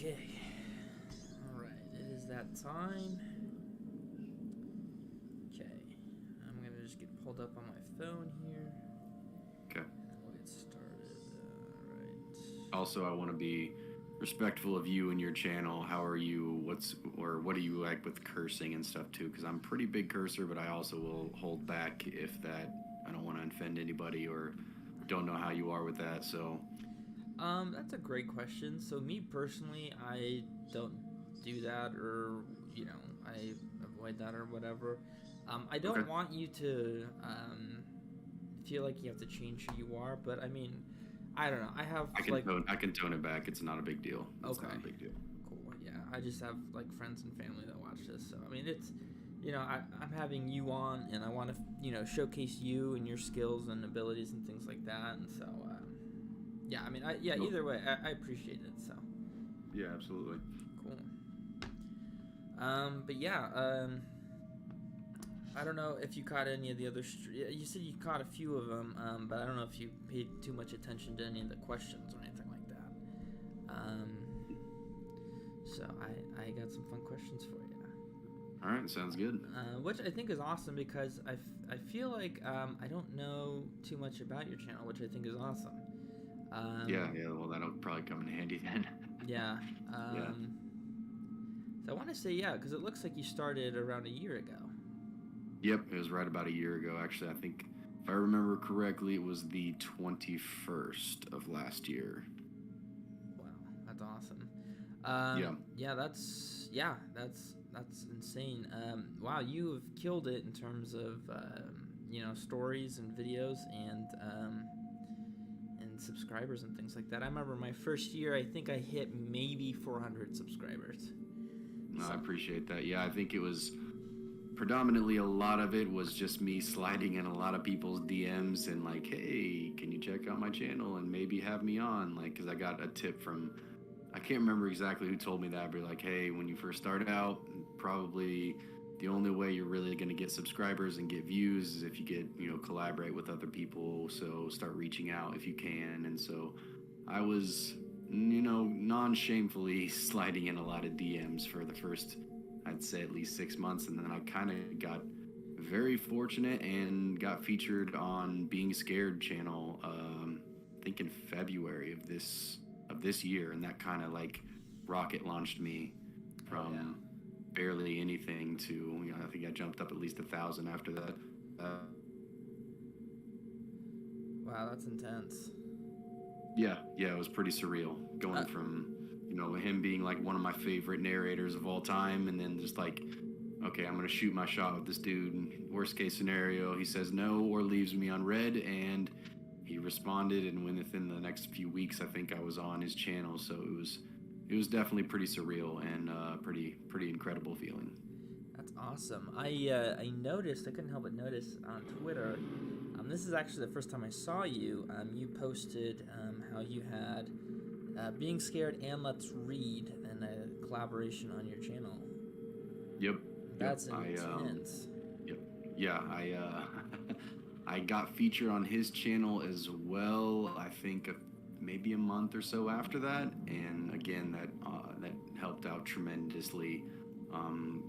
Okay. Alright, it is that time. Okay. I'm gonna just get pulled up on my phone here. Okay. And then we'll get started. Alright. Also, I want to be respectful of you and your channel. How are you? What do you like with cursing and stuff too? Because I'm a pretty big cursor, but I also will hold back if that I don't want to offend anybody or don't know how you are with that. So That's a great question. So me personally, I don't do that, or I avoid that or whatever. I don't okay. want you to feel like you have to change who you are, but I mean, I don't know. I have I can tone it back. It's not a big deal. It's not a big deal. Cool. Yeah, I just have like friends and family that watch this, so I mean, it's I'm having you on, and I want to showcase you and your skills and abilities and things like that, and so yeah, I mean, Nope. either way, I appreciate it. So Yeah, absolutely. cool. But yeah, I don't know if you caught any of the other. You said you caught a few of them, but I don't know if you paid too much attention to any of the questions or anything like that. So I got some fun questions for you. All right, sounds good. Which I think is awesome because I feel like I don't know too much about your channel, which I think is awesome. Yeah. Well, that'll probably come in handy then. Yeah. Yeah. So I want to say because it looks like you started around a year ago. Yep, it was right about a year ago. Actually, I think if I remember correctly, it was the 21st of last year. Wow, that's awesome. Yeah. That's insane. Wow, you have killed it in terms of stories and videos and subscribers and things like that. I remember my first year, I think I hit maybe 400 subscribers. No, I appreciate that. Yeah, I think it was predominantly a lot of it was just me sliding in a lot of people's DMs and like, hey, can you check out my channel and maybe have me on? Like, because I got a tip from, I can't remember exactly who told me that, but like, hey, when you first start out, probably the only way you're really going to get subscribers and get views is if you get, collaborate with other people. So start reaching out if you can. And so I was, non-shamefully sliding in a lot of DMs for the first, I'd say at least 6 months. And then I kind of got very fortunate and got featured on Being Scared channel, I think in February of this year. And that kind of like rocket launched me from barely anything to, I think I jumped up at least 1,000 after that. Wow, that's intense. Yeah, it was pretty surreal going from, him being like one of my favorite narrators of all time, and then just like, okay, I'm gonna shoot my shot with this dude. Worst case scenario, he says no or leaves me on red, and he responded, and within the next few weeks, I think I was on his channel. So it was definitely pretty surreal and pretty incredible feeling. That's awesome. I noticed, I couldn't help but notice on Twitter, this is actually the first time I saw you. You posted how you had Being Scared and Let's Read and a collaboration on your channel. Yep. That's intense. Yep. Yeah, I got featured on his channel as well. I think maybe a month or so after that, and again that helped out tremendously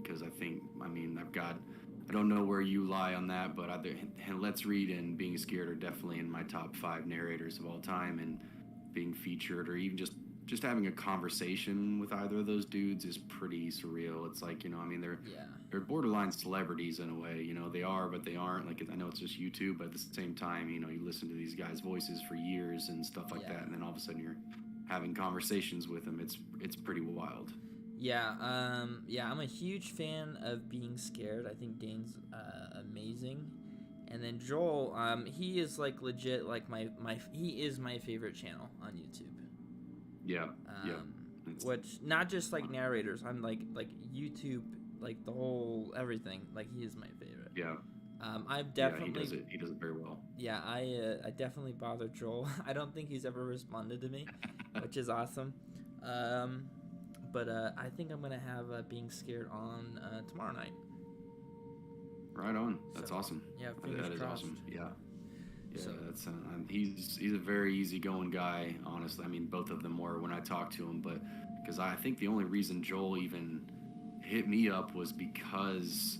because I don't know where you lie on that, but either Let's Read and Being Scared are definitely in my top 5 narrators of all time, and being featured or even just having a conversation with either of those dudes is pretty surreal. It's like, they're borderline celebrities in a way. They are, but they aren't. Like, I know it's just YouTube, but at the same time, you listen to these guys' voices for years and stuff like that, and then all of a sudden you're having conversations with them. It's pretty wild. Yeah, I'm a huge fan of Being Scared. I think Dane's amazing. And then Joel, he is like legit like he is my favorite channel on YouTube. Yeah. Which not just like narrators. I'm like YouTube, like the whole everything. Like he is my favorite. Yeah. I've definitely he does it very well. Yeah, I definitely bothered Joel. I don't think he's ever responded to me, which is awesome. But I think I'm gonna have Being Scared on tomorrow night. Right on. That's awesome. Yeah, that is crossed. awesome. Yeah. Yeah, So that's he's a very easygoing guy. Honestly, I mean, both of them were when I talked to him, but because I think the only reason Joel even hit me up was because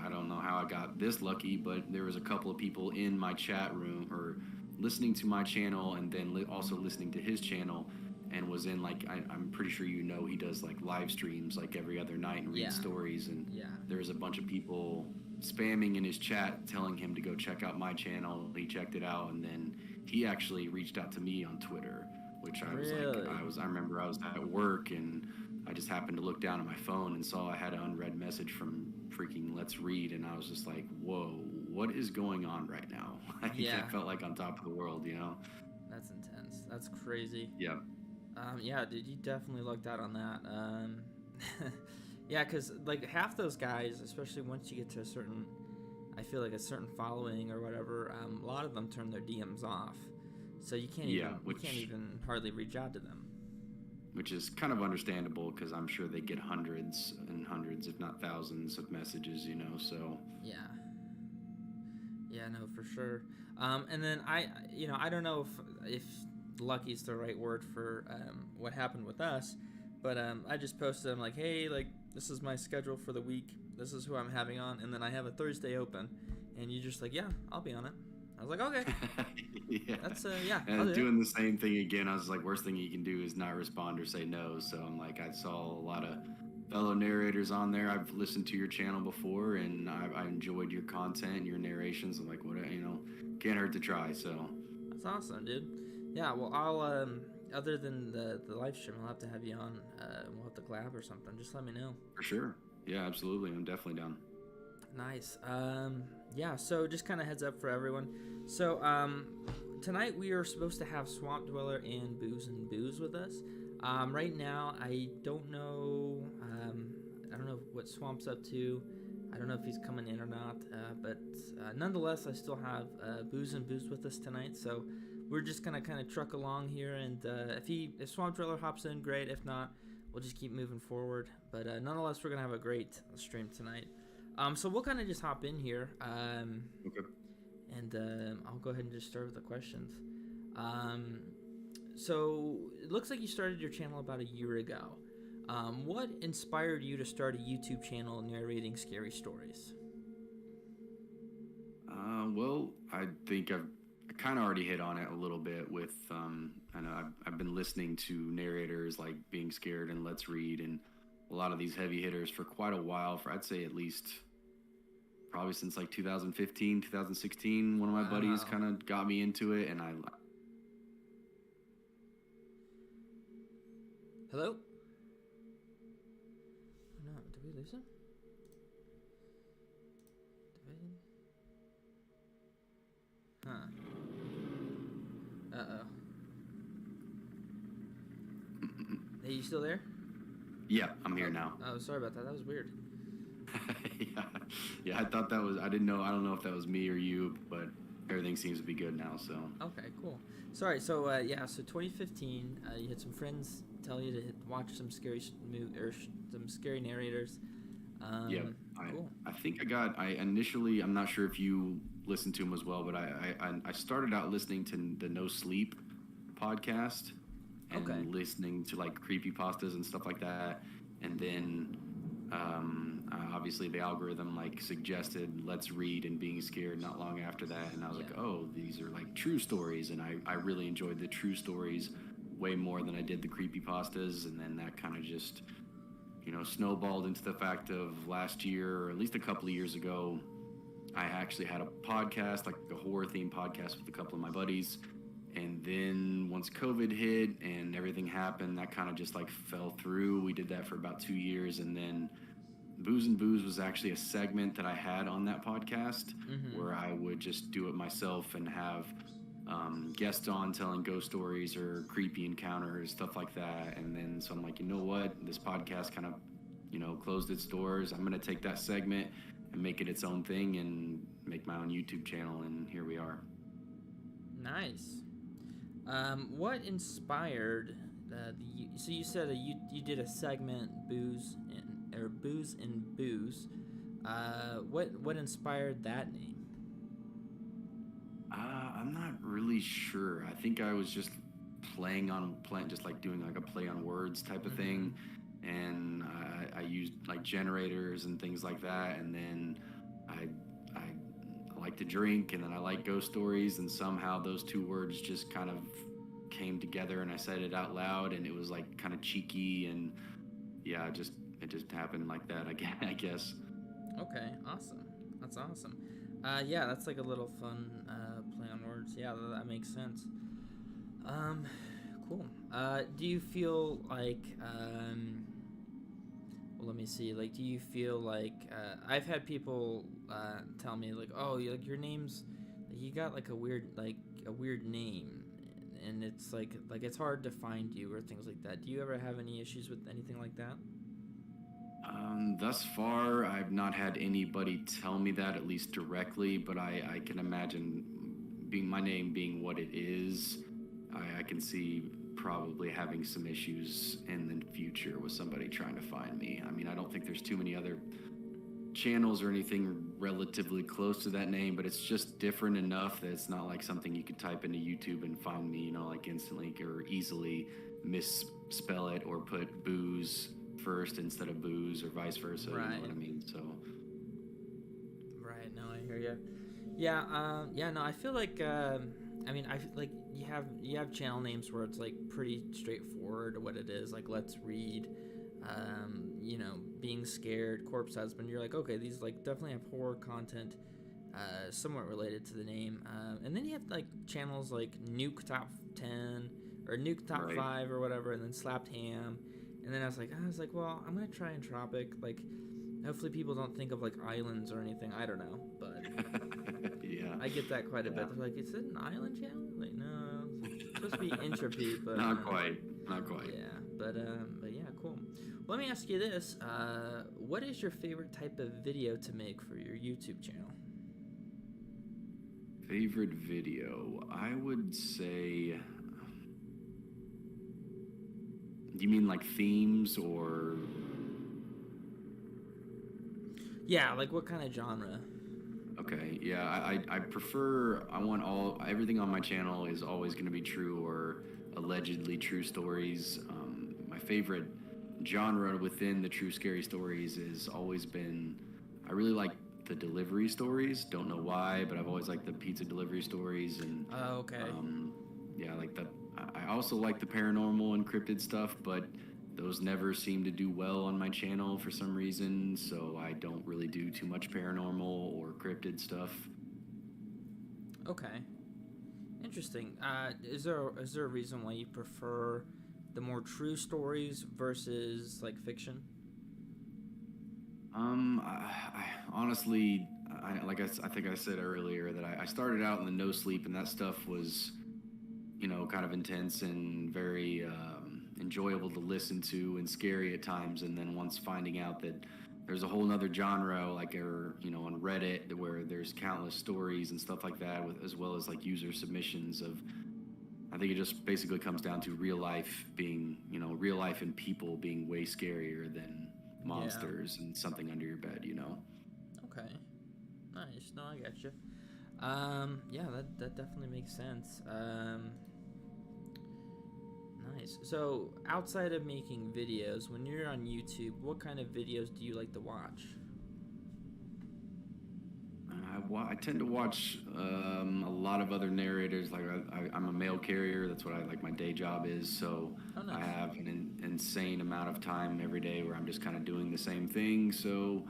I don't know how I got this lucky, but there was a couple of people in my chat room or listening to my channel and then also listening to his channel and was in like I'm pretty sure he does like live streams like every other night and yeah, read stories and yeah, there's a bunch of people spamming in his chat telling him to go check out my channel. He checked it out and then he actually reached out to me on Twitter, which really, I remember I was at work and I just happened to look down at my phone and saw I had an unread message from freaking Let's Read, and I was just like, "Whoa, what is going on right now?" I yeah. felt like on top of the world, you know? That's intense. That's crazy. Yeah, Yeah, dude, you definitely lucked out on that. Yeah, because like half those guys, especially once you get to a certain, I feel like a certain following or whatever, a lot of them turn their DMs off, so yeah, you can't even hardly reach out to them. which is kind of understandable because I'm sure they get hundreds and hundreds, if not thousands, of messages, you know. So Yeah, yeah, no, for sure. And then I don't know if lucky is the right word for what happened with us, but I just posted, I'm like, hey, like this is my schedule for the week. This is who I'm having on, and then I have a Thursday open, and you just like, yeah, I'll be on it. I was like, okay, yeah, that's yeah, I'll and do it. doing the same thing again. I was like, worst thing you can do is not respond or say no. So I'm like, I saw a lot of fellow narrators on there. I've listened to your channel before, and I enjoyed your content and your narrations. I'm like, what, can't hurt to try. So That's awesome, dude. Yeah, well, I'll other than the live stream, I'll have to have you on. We'll have to collab or something. Just let me know. for sure, yeah, absolutely, I'm definitely down. Nice. Yeah, so just kind of heads up for everyone. So, tonight we are supposed to have Swamp Dweller and Booze and Booze with us. Right now, I don't know. I don't know what Swamp's up to. I don't know if he's coming in or not. But nonetheless, I still have Booze and Booze with us tonight. So we're just gonna kind of truck along here, and if Swamp Dweller hops in, great. If not, we'll just keep moving forward. But nonetheless, we're gonna have a great stream tonight. So we'll kind of just hop in here, Okay. and I'll go ahead and just start with the questions. So it looks like you started your channel about a year ago. What inspired you to start a YouTube channel narrating scary stories? Well, I think I kind of already hit on it a little bit with, I know I've been listening to narrators like Being Scared and Let's Read and a lot of these heavy hitters for quite a while, for I'd say at least probably since like 2015, 2016. One of my buddies kind of got me into it, and I. Hello? No, did we lose him? Huh. Uh-oh. Hey, you still there? Yeah, I'm here now. Oh, sorry about that. That was weird. Yeah. I thought that was. I didn't know. I don't know if that was me or you, but everything seems to be good now. So. Okay, cool. Sorry. So so 2015, you had some friends tell you to watch some some scary narrators. Yeah, Cool. I think I initially, I'm not sure if you listened to him as well, but I started out listening to the No Sleep podcast and listening to like creepypastas and stuff like that. And then obviously the algorithm like suggested Let's Read and Being Scared not long after that. And I was like, oh, these are like true stories. And I really enjoyed the true stories way more than I did the creepypastas. And then that kind of just, snowballed into the fact of last year, or at least a couple of years ago, I actually had a podcast, like a horror themed podcast with a couple of my buddies. And then once COVID hit and everything happened, that kind of just like fell through. We did that for about 2 years. And then Booze and Booze was actually a segment that I had on that podcast where I would just do it myself and have guests on telling ghost stories or creepy encounters, stuff like that. And then so I'm like, you know what? This podcast kind of, closed its doors. I'm going to take that segment and make it its own thing and make my own YouTube channel. And here we are. Nice. What inspired so you said you did a segment Booze and Booze. What inspired that name? really sure. I think I was just just like doing like a play on words type of Mm-hmm. thing, and I used like generators and things like that, and then I I like to drink, and then I like ghost stories, and somehow those two words just kind of came together, and I said it out loud, and it was like kind of cheeky, and yeah, it just happened like that. I guess. Okay, awesome. That's awesome. Yeah, that's like a little fun play on words. Yeah, that makes sense. Um, cool. Do you feel like well, let me see. Like, do you feel like I've had people tell me like, oh, like your name's you got like a weird name, and it's like it's hard to find you or things like that. Do you ever have any issues with anything like that? Thus far, I've not had anybody tell me that, at least directly, but I can imagine being my name being what it is, I can see probably having some issues in the future with somebody trying to find me. I mean, I don't think there's too many other channels or anything relatively close to that name, but it's just different enough that it's not like something you could type into YouTube and find me, like instantly or easily misspell it or put booze first instead of booze or vice versa. You know Right. what I mean? So Right. No, I hear you. Yeah. Yeah. No, I feel like. I mean, I like you have channel names where it's like pretty straightforward what it is. Like, let's read. Being scared, corpse husband. You're like, okay, these like definitely have horror content, somewhat related to the name. And then you have like channels like Nuke Top 10 or Nuke Top right. 5 or whatever, and then Slapped Ham. And then I was like, well, I'm gonna try Entropic. Like, hopefully people don't think of like islands or anything. I don't know, but Yeah. I get that quite a Yeah. bit. They're like, is it an island channel? Like, no, it's supposed to be entropy, but Not quite. Not quite. yeah, but yeah, cool. Well, let me ask you this: what is your favorite type of video to make for your YouTube channel? Favorite video? I would say. Do you mean like themes or? Yeah, like what kind of genre? Okay, yeah, I prefer. I want everything on my channel is always going to be true or allegedly true stories. My favorite genre within the true scary stories has always been. I really like the delivery stories. Don't know why, but I've always liked the pizza delivery stories, and Oh, okay. yeah, like the. I also like the paranormal and cryptid stuff, but those never seem to do well on my channel for some reason, so I don't really do too much paranormal or cryptid stuff. Okay. Interesting. Is there a reason why you prefer the more true stories versus like fiction? I honestly, I think I said earlier that I started out in the no sleep, and that stuff was, kind of intense and very enjoyable to listen to and scary at times. And then once finding out that there's a whole nother genre, like on Reddit, where there's countless stories and stuff like that, as well as like user submissions of. I think it just basically comes down to real life and people being way scarier than Yeah. monsters and something under your bed. Okay. Nice. No, I got you. Yeah, that definitely makes sense. Nice. So, outside of making videos, when you're on YouTube, what kind of videos do you like to watch? I tend to watch a lot of other narrators. Like I'm a mail carrier. That's what I like. My day job is. So Oh, I nice. have an insane amount of time every day where I'm just kind of doing the same thing. So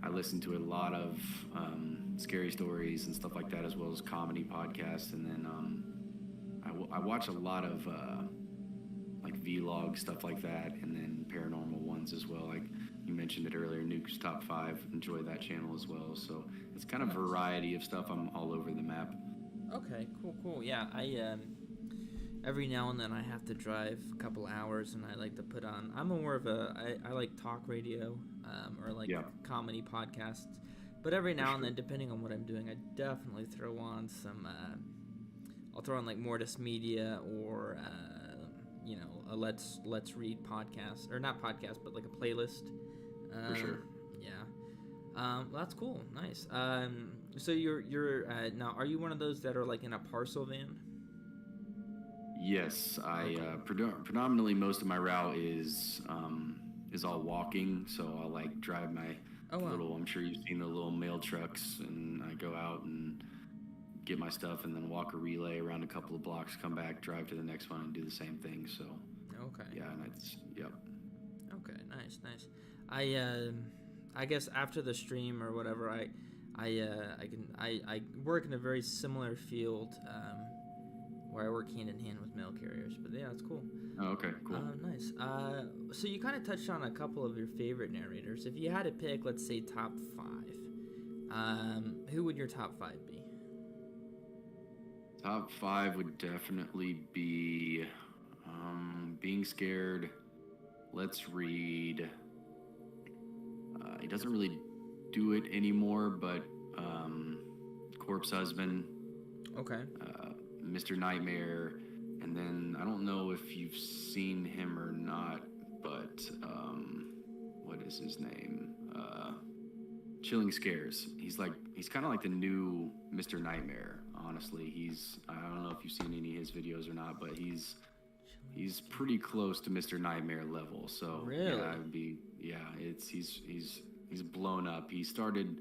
I listen to a lot of scary stories and stuff like that, as well as comedy podcasts. And then I watch a lot of like vlog stuff like that, and then paranormal ones as well. Like you mentioned it earlier, Nuke's Top 5. Enjoy that channel as well. So it's kind Oh, of nice. variety of stuff. I'm all over the map. Okay, cool. Yeah, I every now and then I have to drive a couple hours, and I like to put on. I'm more of I like talk radio, or like Yeah, comedy podcasts. But every for now and then, sure. depending on what I'm doing, I definitely throw on some. I'll throw on like Mortis Media or a Let's Read podcast, or not podcast, but like a playlist. For sure. Yeah. Well, that's cool. Nice. So you're now. Are you one of those that are like in a parcel van? Yes, I Okay. predominantly most of my route is all walking. So I'll like drive my Oh wow. little. I'm sure you've seen the little mail trucks, and I go out and get my stuff, and then walk a relay around a couple of blocks, come back, drive to the next one, and do the same thing. So Okay. yeah, and it's yep. Okay. Nice. Nice. I I guess after the stream or whatever, I work in a very similar field where I work hand in hand with mail carriers. But yeah, it's cool. Oh, okay, cool. Nice. So you kind of touched on a couple of your favorite narrators. If you had to pick, let's say top five, who would your top five be? Top five would definitely be Being Scared, Let's Read. He doesn't really do it anymore, but Corpse Husband, Okay. Mr. Nightmare, and then I don't know if you've seen him or not, but what is his name? Chilling Scares. He's kind of like the new Mr. Nightmare. Honestly, I don't know if you've seen any of his videos or not, but he's pretty close to Mr. Nightmare level. So Really? yeah, it's he's blown up. He started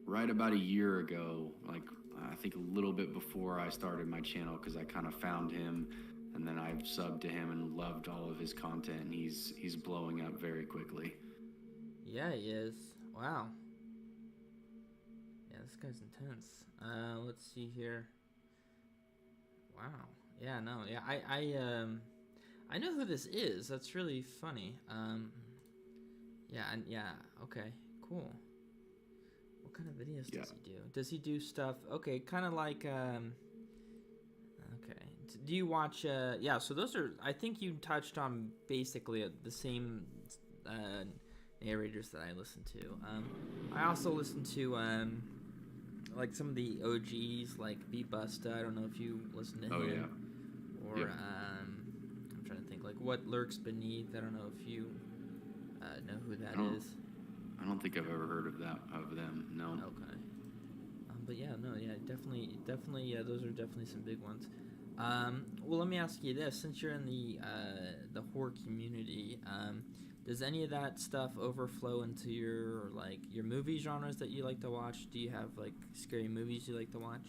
right about a year ago, like I think a little bit before I started my channel, because I kind of found him, and then I've subbed to him and loved all of his content. And he's blowing up very quickly. Yeah, he is. Wow. Yeah, this guy's intense. Let's see here. Wow. Yeah, no. Yeah, I know who this is. That's really funny. Yeah, and yeah. Okay. Cool. What kind of videos Yeah. does he do? Does he do stuff? Okay, kind of like okay. Do you watch? Yeah. So those are. I think you touched on basically the same uh, narrators that I listen to. I also listen to like some of the OGs, like Beat Busta. I don't know if you listen to Oh him. yeah. Or Yep. I'm trying to think, like What Lurks Beneath. I don't know if you know who that I don't. is. I don't think I've ever heard of them. No. Okay. But yeah, no, yeah, definitely, yeah, those are definitely some big ones. Well, let me ask you this: since you're in the horror community, does any of that stuff overflow into your movie genres that you like to watch? Do you have like scary movies you like to watch?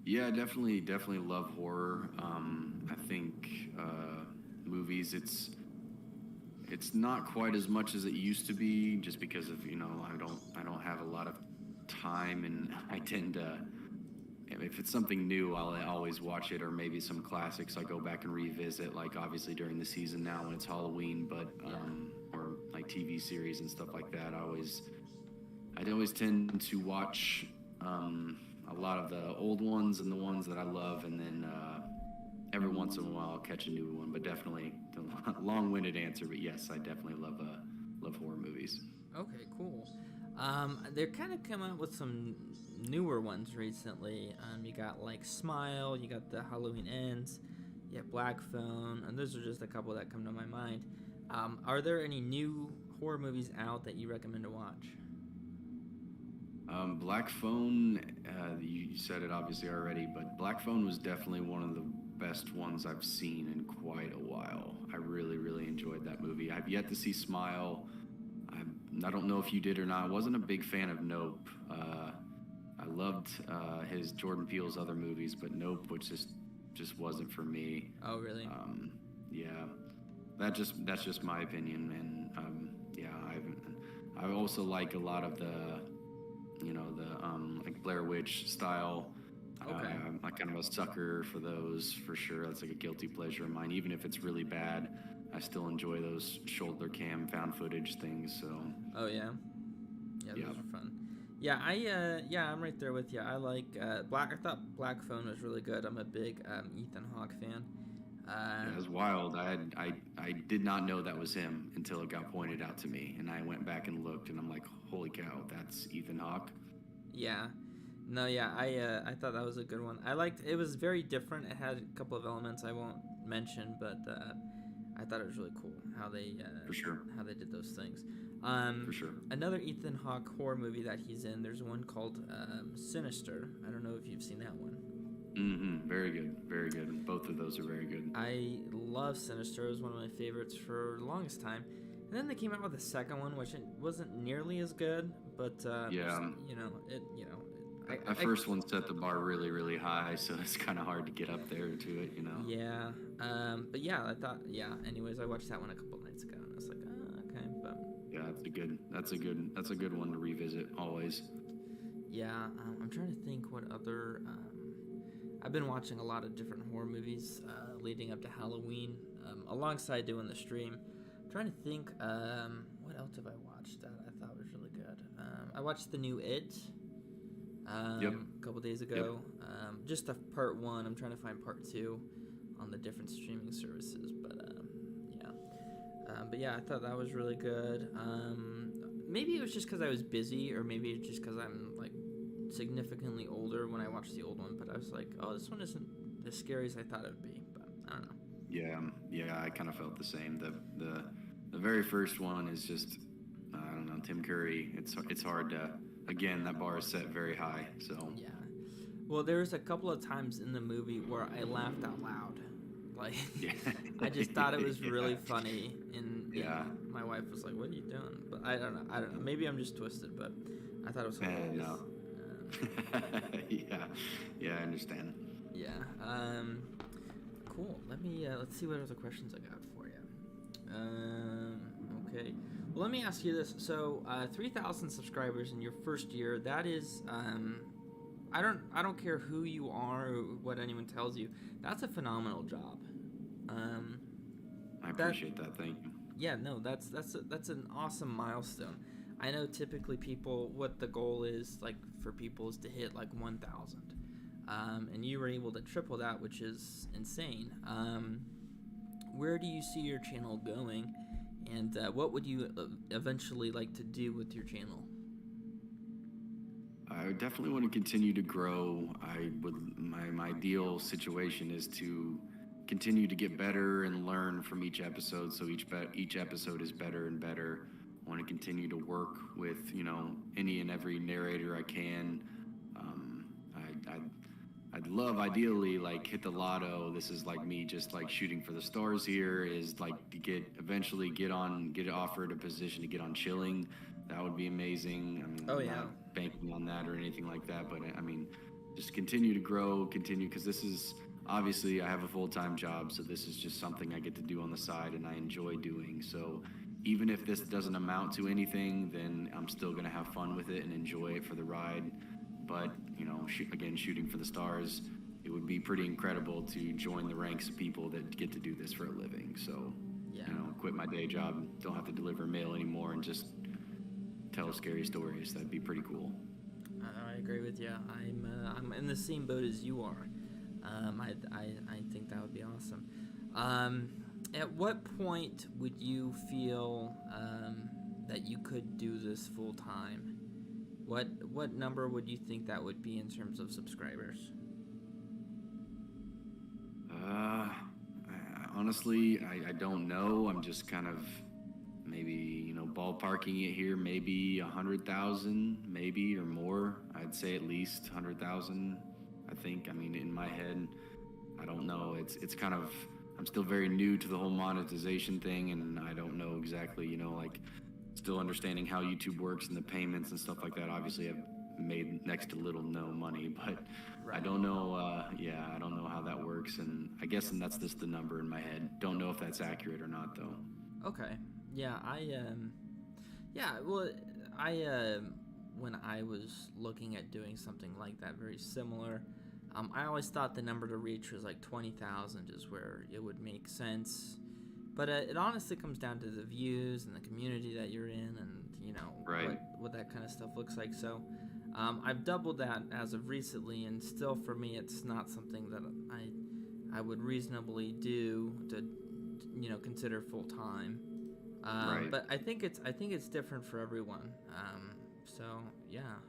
Yeah, definitely love horror. I think movies. It's not quite as much as it used to be, just because of I don't have a lot of time, and I tend to, if it's something new, I'll always watch it, or maybe some classics I go back and revisit, like obviously during the season now when it's Halloween, but or like TV series and stuff like that. I always tend to watch a lot of the old ones and the ones that I love, and then every once in a while I'll catch a new one. But definitely, long-winded answer, but yes, I definitely love horror movies. Okay, cool. They're kind of come out with some newer ones recently. You got like Smile, you got the Halloween Ends, you got Black Phone, and those are just a couple that come to my mind. Are there any new horror movies out that you recommend to watch? Black Phone, you said it obviously already, but Black Phone was definitely one of the best ones I've seen in quite a while. I really enjoyed that movie. I've yet to see Smile. I don't know if you did or not. I wasn't a big fan of Nope. I loved his Jordan Peele's other movies, but Nope, which just wasn't for me. Oh, really? Yeah, that's just my opinion, and yeah, I also like a lot of the like Blair Witch style. Okay. I'm like kind of a sucker for those, for sure. That's like a guilty pleasure of mine. Even if it's really bad, I still enjoy those shoulder cam found footage things. So Oh yeah. Yeah, those yeah, are fun. Yeah, I'm right there with you. I like Black. I thought Black Phone was really good. I'm a big Ethan Hawke fan. it was wild. I did not know that was him until it got pointed out to me, and I went back and looked, and I'm like, holy cow, that's Ethan Hawke. Yeah. No, yeah, I thought that was a good one. I liked it. Was very different. It had a couple of elements I won't mention, but I thought it was really cool For sure. how they did those things. For sure. Another Ethan Hawke horror movie that he's in. There's one called Sinister. I don't know if you've seen that one. Very good, very good. Both of those those are very good. I love Sinister. It was one of my favorites for the longest time. And then they came out with a second one, which it wasn't nearly as good, but Yeah. The first one set the bar really, really high, so it's kind of hard to get up there to it, Yeah, but yeah, I thought, yeah. Anyways, I watched that one a couple nights ago, and I was like, oh, okay, but yeah, that's a good one to revisit always. yeah, I'm trying to think what other. I've been watching a lot of different horror movies leading up to Halloween, alongside doing the stream. I'm trying to think, what else have I watched that I thought was really good? I watched the new It. Yep. A couple days ago. Yep. Just a part 1. I'm trying to find part 2 on the different streaming services, but yeah, I thought that was really good. Maybe it was just because I was busy, or maybe it's just because I'm like significantly older when I watched the old one. But I was like, oh, this one isn't as scary as I thought it would be. But I don't know. Yeah, I kind of felt the same. The very first one is just, I don't know, Tim Curry. It's hard to. Again, that bar is set very high, so... Yeah. Well, there was a couple of times in the movie where I laughed out loud. Like, yeah. I just thought it was really funny, and my wife was like, what are you doing? But I don't know. Maybe I'm just twisted, but I thought it was hilarious. No. Yeah, I understand. Yeah. Cool. Let's see what other questions I got for you. Okay. Well, let me ask you this. So, 3,000 subscribers in your first year, that is, I don't care who you are or what anyone tells you. That's a phenomenal job. I appreciate that. Thank you. Yeah, no, that's an awesome milestone. I know typically what the goal is, like, for people is to hit, like, 1,000. And you were able to triple that, which is insane. Where do you see your channel going? And what would you eventually like to do with your channel? I definitely want to continue to grow. My ideal situation is to continue to get better and learn from each episode. So each episode is better and better. I want to continue to work with any and every narrator I can. I'd love, ideally, like, hit the lotto. This is like me just like shooting for the stars here, is like to eventually get offered a position to get on Chilling. That would be amazing. I mean, I'm not banking on that or anything like that, but I mean, just continue to grow, because this is, obviously I have a full-time job, so this is just something I get to do on the side and I enjoy doing. So even if this doesn't amount to anything, then I'm still going to have fun with it and enjoy it for the ride. But, again, shooting for the stars, it would be pretty incredible to join the ranks of people that get to do this for a living. So, quit my day job, don't have to deliver mail anymore, and just tell scary stories. That'd be pretty cool. I agree with you. I'm in the same boat as you are. I think that would be awesome. At what point would you feel that you could do this full time? What number would you think that would be in terms of subscribers? Honestly, I don't know. I'm just kind of maybe, ballparking it here, maybe 100,000, maybe, or more. I'd say at least 100,000, I think. I mean, in my head, I don't know. It's kind of, I'm still very new to the whole monetization thing, and I don't know exactly, like, still understanding how YouTube works and the payments and stuff like that. Obviously, I've made next to little no money, but right. I don't know. I don't know how that works, and I guess that's just the number in my head. Don't know if that's accurate or not, though. Okay. Yeah, when I was looking at doing something like that, very similar, I always thought the number to reach was like 20,000 is where it would make sense. But it honestly comes down to the views and the community that you're in, and right. what that kind of stuff looks like. So I've doubled that as of recently, and still for me, it's not something that I would reasonably do to consider full time. Right. But I think it's different for everyone. So yeah.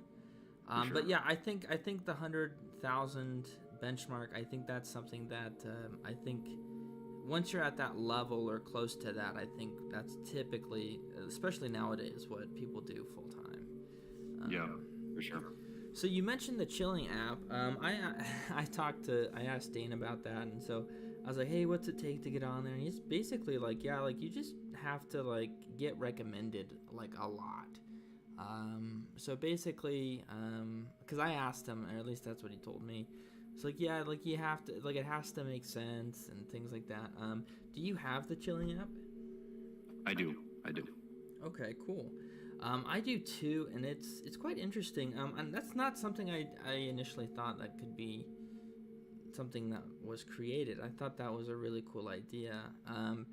Sure. But yeah, I think the 100,000 benchmark. I think that's something that I think. Once you're at that level or close to that, I think that's typically, especially nowadays, what people do full time. Yeah, for sure. So you mentioned the chilling app. I asked Dane about that, and so I was like, hey, what's it take to get on there? And he's basically like, yeah, like you just have to like get recommended like a lot. So basically, because I asked him, or at least that's what he told me. It's like, yeah, like you have to, like it has to make sense and things like that. Do you have the chilling app? I do. I do. Okay, cool. I do too, and it's quite interesting. And that's not something I initially thought that could be something that was created. I thought that was a really cool idea.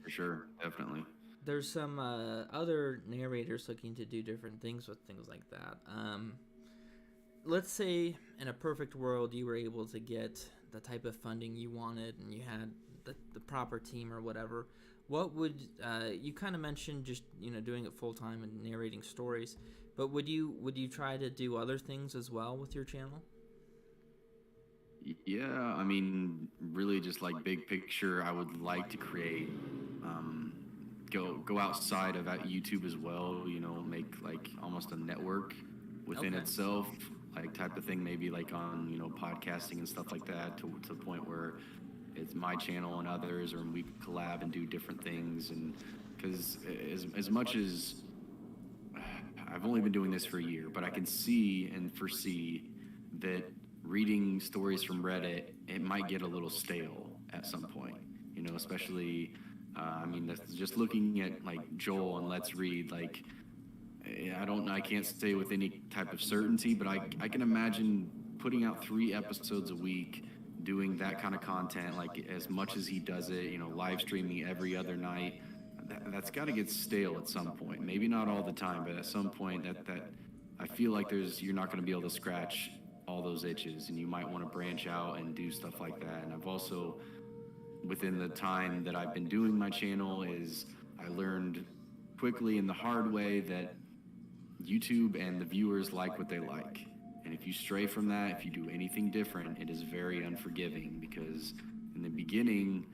For sure. Definitely. There's some other narrators looking to do different things with things like that. Let's say in a perfect world you were able to get the type of funding you wanted and you had the proper team or whatever. What would you kind of mentioned just doing it full time and narrating stories, but would you try to do other things as well with your channel? Yeah, I mean, really, just like big picture, I would like to create, go outside of YouTube as well. Make like almost a network within Okay. itself, like type of thing. Maybe like on podcasting and stuff like that, to the point where it's my channel and others, or we collab and do different things. And because as much as I've only been doing this for a year, but I can see and foresee that reading stories from Reddit, it might get a little stale at some point, especially, I mean, that's just looking at like Joel and Let's Read, like, I can't say with any type of certainty, but I can imagine putting out 3 episodes a week, doing that kind of content, like as much as he does it, live streaming every other night. That's got to get stale at some point. Maybe not all the time, but at some point that I feel like you're not going to be able to scratch all those itches, and you might want to branch out and do stuff like that. And I've also, within the time that I've been doing my channel, is I learned quickly in the hard way that YouTube and the viewers like what they like. And if you stray from that, if you do anything different, it is very unforgiving, because in the beginning,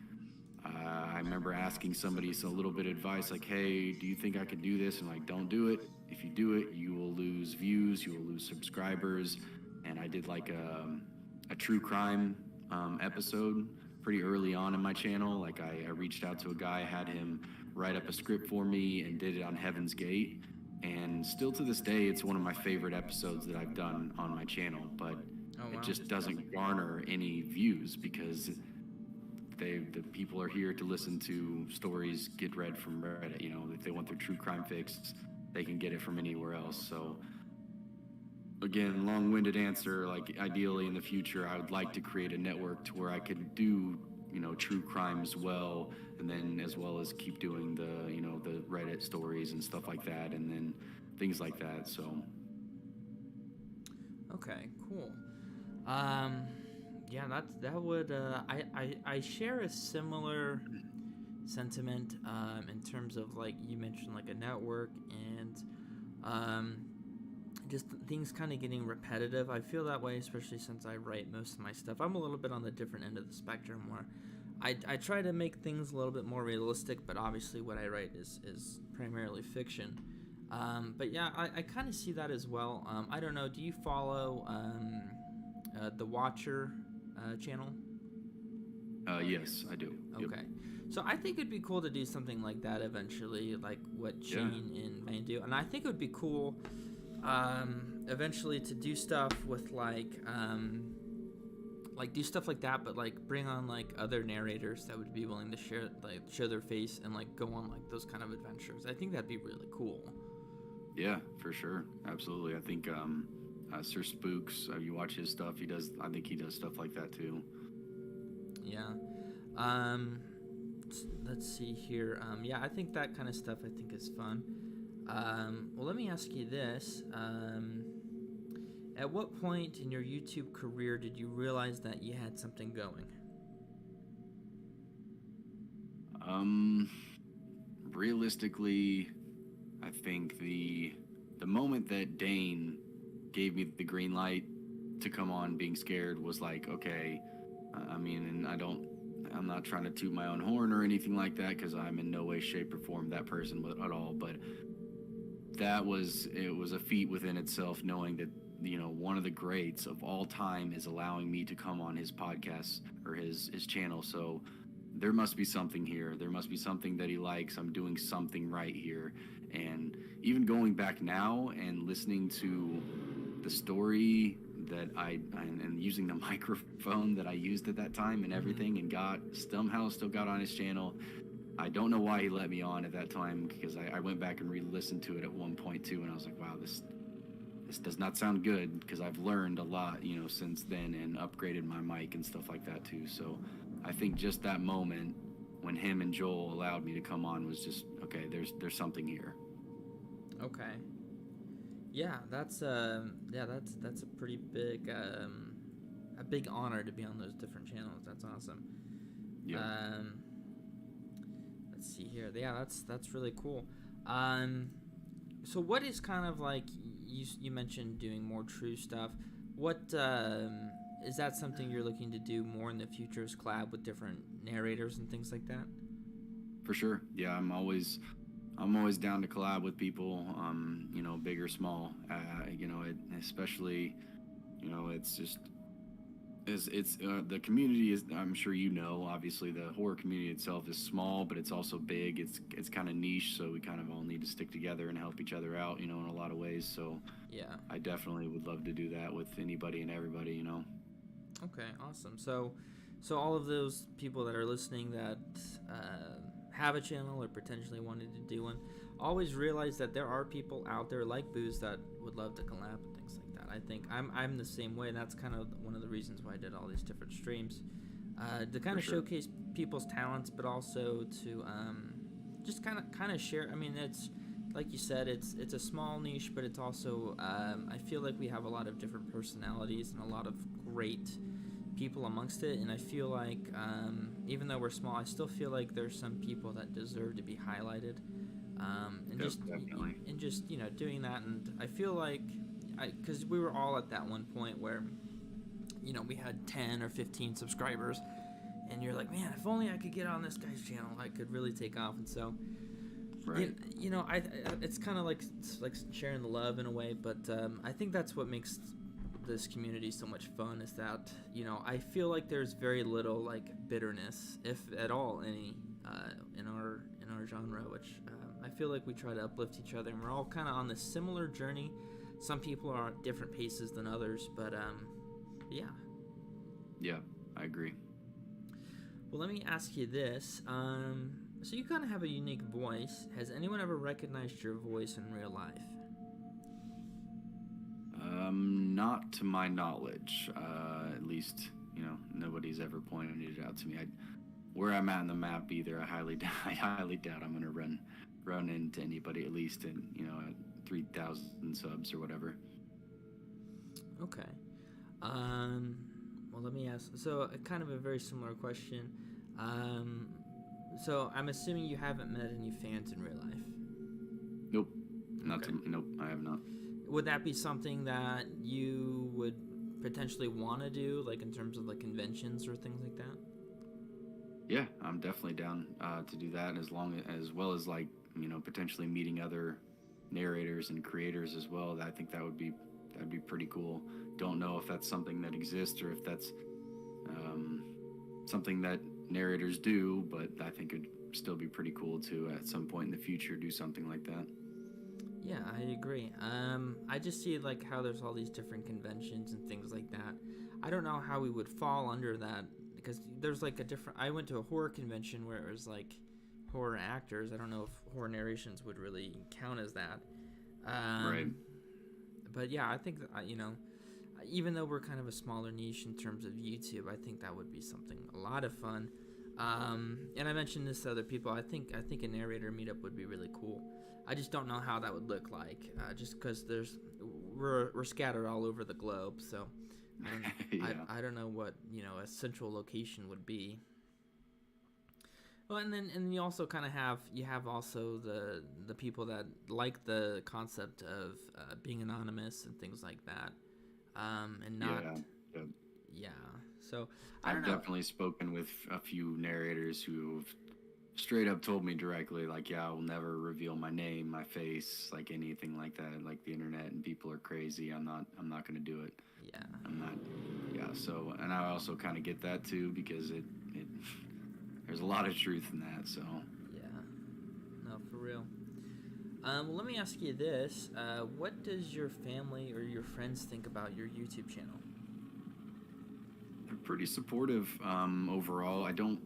I remember asking somebody a little bit of advice, like, hey, do you think I could do this? And like, don't do it. If you do it, you will lose views, you will lose subscribers. And I did like a true crime episode pretty early on in my channel. Like I reached out to a guy, had him write up a script for me, and did it on Heaven's Gate. And still to this day, it's one of my favorite episodes that I've done on my channel. But Oh, wow. it just doesn't garner any views, because the people are here to listen to stories get read from Reddit. If they want their true crime fix, they can get it from anywhere else. So again, long-winded answer, like ideally in the future, I would like to create a network to where I could do, true crime as well, and then as well as keep doing the Reddit stories and stuff like that, and then things like that. So Okay, cool. Yeah, that would I share a similar sentiment in terms of, like you mentioned, like a network and just things kind of getting repetitive. I feel that way, especially since I write most of my stuff. I'm a little bit on the different end of the spectrum, where I try to make things a little bit more realistic, but obviously what I write is primarily fiction. But yeah, I kind of see that as well. I don't know, do you follow the Watcher channel? yes, I do. Yep. Okay. So I think it'd be cool to do something like that eventually, like what Shane and May do. And I think it would be cool eventually to do stuff with like do stuff like that, but like bring on like other narrators that would be willing to show their face and like go on like those kind of adventures. I think that'd be really cool. Yeah, for sure. Absolutely. I think Sir Spooks, you watch his stuff, I think he does stuff like that too. Yeah. Let's see here. Yeah, I think that kind of stuff I think is fun. Well, let me ask you this. At what point in your YouTube career did you realize that you had something going? Realistically, I think the moment that Dane gave me the green light to come on Being Scared was like, okay, I mean, and I'm not trying to toot my own horn or anything like that, because I'm in no way, shape, or form that person at all, but it was a feat within itself, knowing that one of the greats of all time is allowing me to come on his podcast or his channel. So there must be something here. There must be something that he likes. I'm doing something right here. And even going back now and listening to the story that and using the microphone that I used at that time and everything, and somehow still got on his channel. I don't know why he let me on at that time, because I went back and re-listened to it at one point too, and I was like, wow, this does not sound good, because I've learned a lot, since then, and upgraded my mic and stuff like that too. So I think just that moment when him and Joel allowed me to come on was just, okay, there's something here. Okay. Yeah, that's a pretty big a big honor to be on those different channels. That's awesome. Yeah. Let's see here. Yeah, that's really cool. So what is kind of like, you mentioned doing more true stuff. What is that something you're looking to do more in the future, is collab with different narrators and things like that? For sure. Yeah, I'm always down to collab with people, big or small. Especially, it's just it's the community is, I'm sure obviously the horror community itself is small, but it's also big. It's kind of niche, so we kind of all need to stick together and help each other out, in a lot of ways. So yeah, I definitely would love to do that with anybody and everybody. Okay, awesome. So all of those people that are listening that have a channel or potentially wanted to do one, always realize that there are people out there like Booze that would love to collab and things like that. I think I'm the same way, and that's kind of one of the reasons why I did all these different streams, to kind of showcase people's talents, but also to just kind of share. I mean, it's like you said, it's a small niche, but it's also I feel like we have a lot of different personalities and a lot of great people amongst it, and I feel like even though we're small, I still feel like there's some people that deserve to be highlighted, and Definitely. just doing that. And I feel like because we were all at that one point where we had 10 or 15 subscribers, and you're like, man, if only I could get on this guy's channel, I could really take off. And so Right. it's kind of like sharing the love in a way, but I think that's what makes this community so much fun, is that I feel like there's very little like bitterness, if at all any, in our genre, which I feel like we try to uplift each other, and we're all kind of on this similar journey. Some people are at different paces than others, but yeah. I agree. Well, let me ask you this. So you kind of have a unique voice. Has anyone ever recognized your voice in real life? Not to my knowledge. At least, nobody's ever pointed it out to me. Where I'm at in the map, either I highly doubt I'm gonna run into anybody, at least in at 3,000 subs or whatever. Okay. Well, let me ask. So, kind of a very similar question. So I'm assuming you haven't met any fans in real life. Nope. Okay. Nope. I have not. Would that be something that you would potentially want to do, like in terms of like conventions or things like that? Yeah, I'm definitely down to do that, as well as like potentially meeting other narrators and creators as well. I think that'd be pretty cool. Don't know if that's something that exists or if that's something that narrators do, but I think it'd still be pretty cool to at some point in the future do something like that. Yeah, I agree. I just see like how there's all these different conventions and things like that. I don't know how we would fall under that, because there's like I went to a horror convention where it was like horror actors. I don't know if horror narrations would really count as that. Right. But yeah, I think that, even though we're kind of a smaller niche in terms of YouTube, I think that would be something a lot of fun. And I mentioned this to other people. I think a narrator meetup would be really cool. I just don't know how that would look like, just because we're scattered all over the globe, so I don't know what a central location would be. Well, and you also kind of have also the people that like the concept of being anonymous and things like that, and not yeah. So I don't know. I've definitely spoken with a few narrators who've straight up told me directly, like, yeah, I will never reveal my name, my face, like anything like that. Like the internet and people are crazy. I'm not gonna do it. Yeah. I'm not. Yeah. So, and I also kind of get that too because it there's a lot of truth in that. So. Yeah. No, for real. Well, let me ask you this: what does your family or your friends think about your YouTube channel? They're pretty supportive overall. I don't.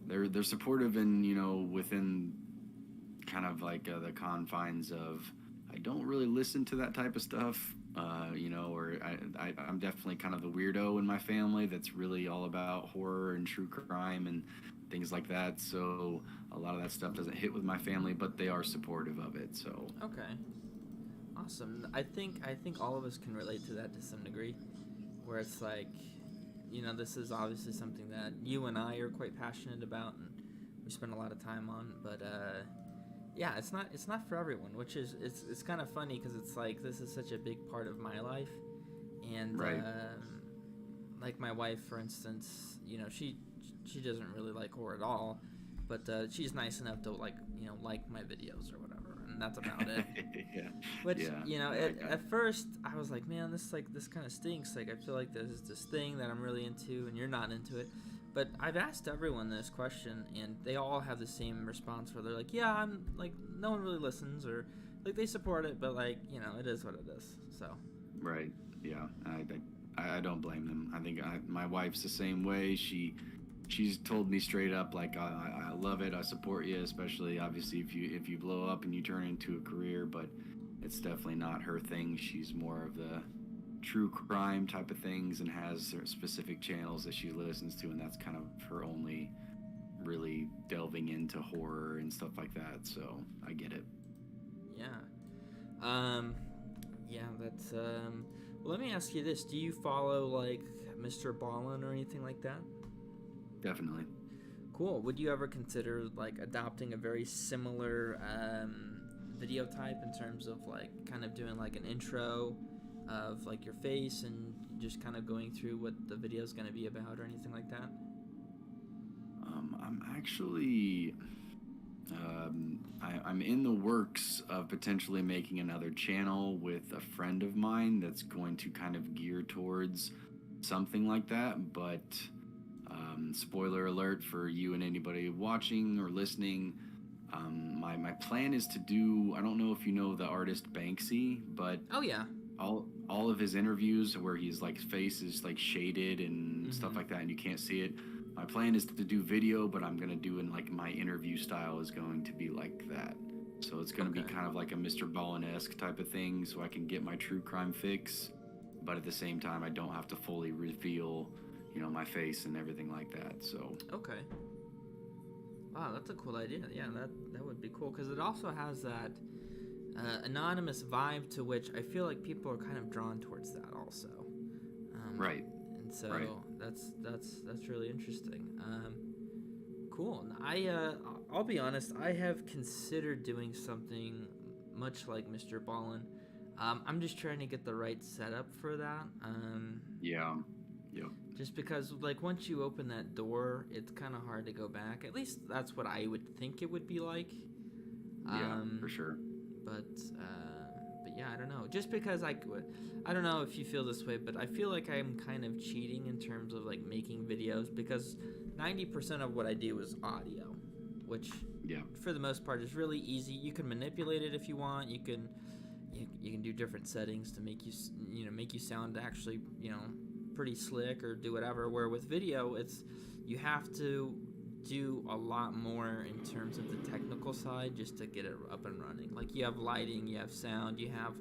They're supportive in within kind of like the confines of I don't really listen to that type of stuff. Or I'm definitely kind of the weirdo in my family that's really all about horror and true crime and things like that. So a lot of that stuff doesn't hit with my family, but they are supportive of it. So Okay. Awesome. I think all of us can relate to that to some degree, where it's like, this is obviously something that you and I are quite passionate about, and we spend a lot of time on. But yeah, it's not for everyone, which is it's kind of funny because it's like this is such a big part of my life, and right. like my wife, for instance, she doesn't really like horror at all, but she's nice enough to like my videos or whatever, and that's about it. Yeah, Which yeah, at first I was like, man, this kind of stinks. Like I feel like there's this thing that I'm really into, and you're not into it. But I've asked everyone this question, and they all have the same response where they're like, yeah, I'm like, no one really listens, or like they support it, but like it is what it is. So right. Yeah, I don't blame them. I think my wife's the same way. She's told me straight up like I love it. I support you, especially obviously if you blow up and you turn into a career. But it's definitely not her thing. She's more of the true crime type of things and has specific channels that she listens to, and that's kind of her only really delving into horror and stuff like that. So I get it. yeah, yeah, that's well, let me ask you this: do you follow like Mr. Ballin or anything like that? Definitely. Cool. Would you ever consider like adopting a very similar video type in terms of like kind of doing like an intro of like your face and just kind of going through what the video is going to be about or anything like that? I'm actually I'm in the works of potentially making another channel with a friend of mine that's going to kind of gear towards something like that. But spoiler alert for you and anybody watching or listening, my plan is to do, I don't know if you know the artist Banksy, but Oh yeah. all of his interviews where he's like face is like shaded and stuff Mm-hmm. like that and you can't see it. My plan is to do video, but I'm gonna do in like my interview style is going to be like that. So it's gonna be Okay. kind of like a Mr. Ballin-esque type of thing, so I can get my true crime fix, but at the same time I don't have to fully reveal, my face and everything like that. So Okay. Wow, that's a cool idea. Yeah, that would be cool because it also has that anonymous vibe to which I feel like people are kind of drawn towards that also. Um, right, and so right. that's really interesting. Cool. I'll be honest. I have considered doing something much like Mr. Ballin. I'm just trying to get the right setup for that. Yeah. Yep. Just because, like, once you open that door, it's kind of hard to go back. At least that's what I would think it would be like. Yeah, Um, for sure. but yeah, I don't know. Just because I don't know if you feel this way, but I feel like I'm kind of cheating in terms of like making videos because 90% of what I do is audio, which Yeah. for the most part is really easy. You can manipulate it if you want. You can do different settings to make you sound actually pretty slick or do whatever. Where with video, you have to do a lot more in terms of the technical side just to get it up and running. Like you have lighting, you have sound, you have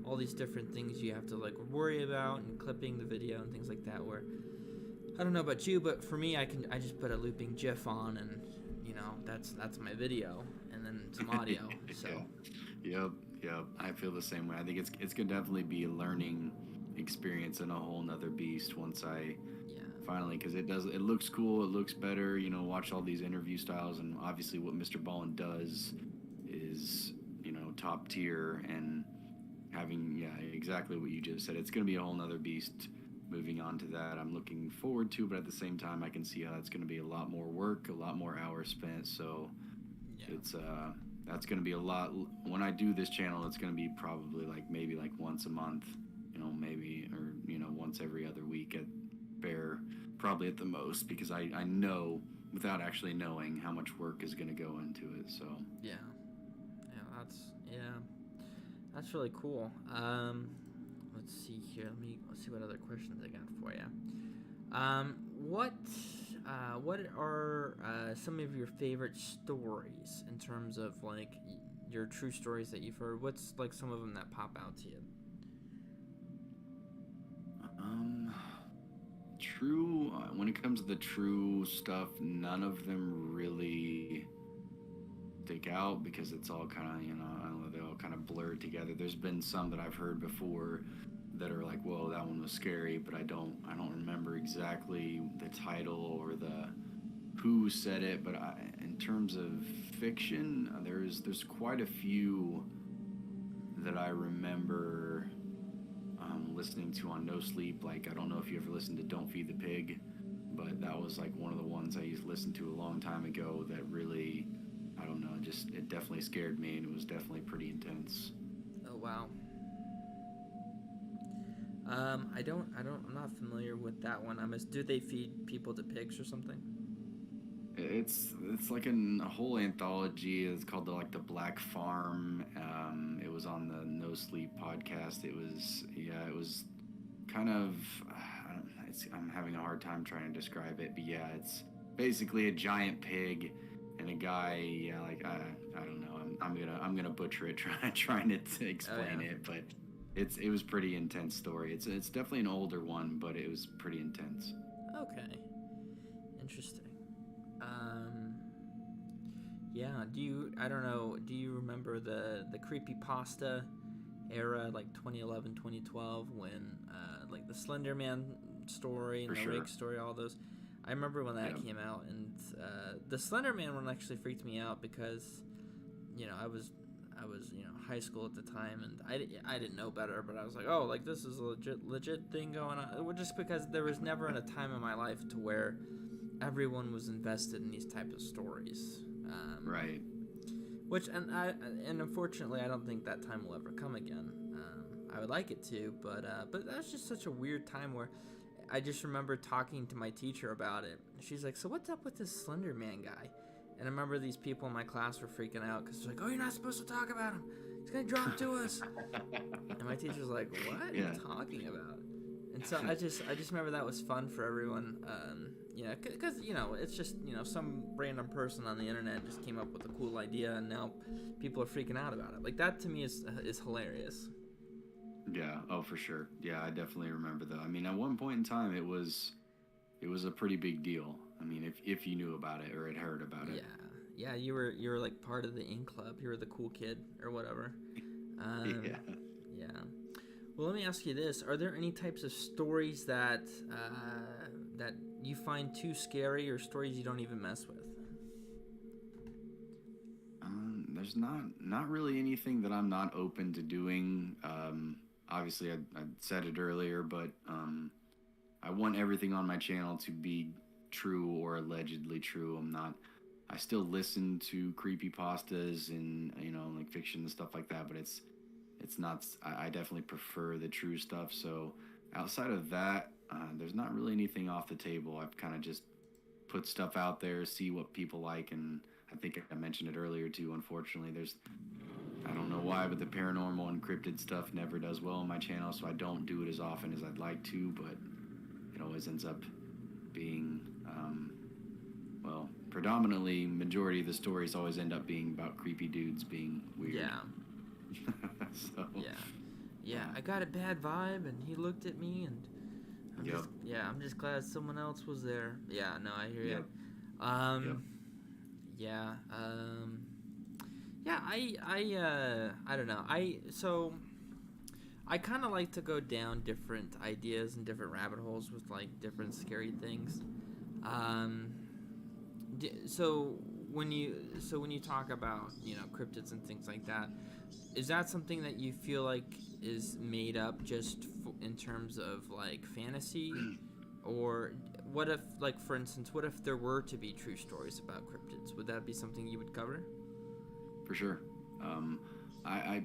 all these different things you have to like worry about and clipping the video and things like that. Where I don't know about you, but for me, I just put a looping GIF on and that's my video and then some audio. So Yeah. Yep. Yep. I feel the same way. I think it's gonna definitely be a learning experience and a whole nother beast once I yeah. finally, because it looks cool, it looks better, watch all these interview styles, and obviously what Mr. Ballin does is top tier, and having, yeah, exactly what you just said, it's gonna be a whole nother beast moving on to that, I'm looking forward to. But at the same time, I can see how that's going to be a lot more work, a lot more hours spent. So Yeah. it's that's going to be a lot. When I do this channel, it's going to be probably like maybe like once a month, maybe, or once every other week at bare, probably at the most, because I know without actually knowing how much work is going to go into it. So Yeah. Yeah, that's really cool. Let's see here. Let's see what other questions I got for you. What are some of your favorite stories in terms of like your true stories that you've heard? What's like some of them that pop out to you? True. When it comes to the true stuff, none of them really stick out because it's all kind of, I don't know, they all kind of blurred together. There's been some that I've heard before that are like, whoa, that one was scary, but I don't remember exactly the title or the who said it. But in terms of fiction, there's quite a few that I remember listening to on No Sleep. Like, I don't know if you ever listened to Don't Feed the Pig, but that was like one of the ones I used to listen to a long time ago that really, I don't know, just it definitely scared me, and it was definitely pretty intense. Oh wow. I'm not familiar with that one. Do they feed people to pigs or something? It's like a whole anthology. It's called the Black Farm. It was on the No Sleep podcast. It was kind of I'm having a hard time trying to describe it, but yeah, it's basically a giant pig and a guy. Yeah, like I don't know. I'm gonna butcher it trying to explain it, but it was pretty intense story. It's definitely an older one, but it was pretty intense. Okay, interesting. Yeah. I don't know. Do you remember the creepypasta era, like 2011, 2012, when like the Slender Man story and the Rake story, all those? I remember when that came out, and the Slender Man one actually freaked me out because, I was high school at the time, and I didn't know better, but I was like, oh, like this is a legit thing going on. Just because there was never in a time in my life to where everyone was invested in these types of stories. Right. Which and unfortunately, I don't think that time will ever come again. I would like it to, but that's just such a weird time where I just remember talking to my teacher about it. She's like, "So what's up with this Slender Man guy?" And I remember these people in my class were freaking out because they're like, "Oh, you're not supposed to talk about him. He's gonna drop to us." And my teacher's like, "What are you talking about?" And so I just remember that was fun for everyone. Because it's just some random person on the internet just came up with a cool idea, and now people are freaking out about it. Like that to me is hilarious. Yeah. Oh, for sure. Yeah, I definitely remember that. I mean, at one point in time, it was a pretty big deal. I mean, if you knew about it or had heard about it. Yeah. You were like part of the in club. You were the cool kid or whatever. Yeah. Well, let me ask you this: are there any types of stories that you find too scary, or stories you don't even mess with? There's not really anything that I'm not open to doing. Obviously, I said it earlier, but I want everything on my channel to be true or allegedly true. I still listen to creepypastas and like fiction and stuff like that, but it's not. I definitely prefer the true stuff. So outside of that, there's not really anything off the table. I've kind of just put stuff out there, see what people like, and I think I mentioned it earlier too. Unfortunately, I don't know why, but the paranormal and cryptid stuff never does well on my channel, so I don't do it as often as I'd like to. But it always ends up being, predominantly majority of the stories always end up being about creepy dudes being weird. Yeah. So. Yeah. I got a bad vibe, and he looked at me, and I'm just glad someone else was there. Yeah, no, I hear you. I don't know. I kind of like to go down different ideas and different rabbit holes with like different scary things. So when you talk about cryptids and things like that, is that something that you feel like is made up just in terms of like fantasy, or what if, like, for instance, what if there were to be true stories about cryptids? Would that be something you would cover? For sure. I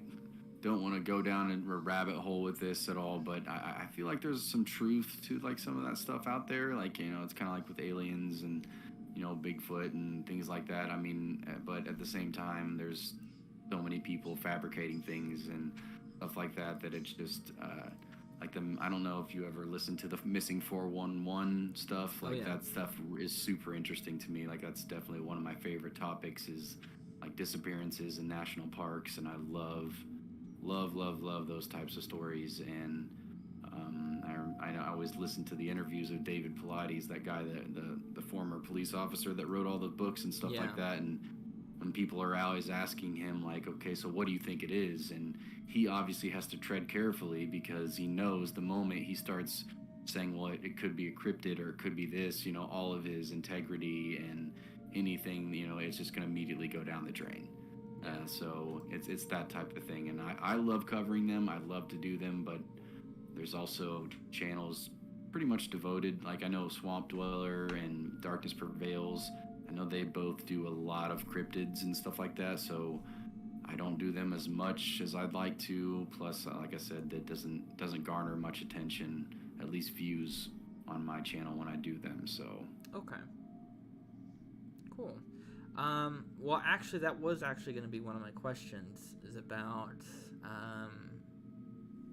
don't want to go down a rabbit hole with this at all, but I feel like there's some truth to like some of that stuff out there. Like, it's kind of like with aliens and, Bigfoot and things like that. I mean, but at the same time, there's so many people fabricating things and stuff like that it's just like them. I don't know if you ever listened to the missing 411 stuff. Like, that stuff is super interesting to me. Like, that's definitely one of my favorite topics, is like disappearances in national parks, and I love those types of stories. And I always listen to the interviews of David Pilates, that guy, the former police officer that wrote all the books and stuff like that. And when people are always asking him, like, okay, so what do you think it is? And he obviously has to tread carefully, because he knows the moment he starts saying, well, it could be a cryptid or it could be this, all of his integrity and anything, it's just going to immediately go down the drain. So it's that type of thing. And I love covering them. I love to do them, but there's also channels pretty much devoted. Like, I know Swamp Dweller and Darkness Prevails, I know they both do a lot of cryptids and stuff like that, so I don't do them as much as I'd like to. Plus, like I said, that doesn't garner much attention, at least views, on my channel when I do them. So okay, cool. Well, actually, that was actually going to be one of my questions, is about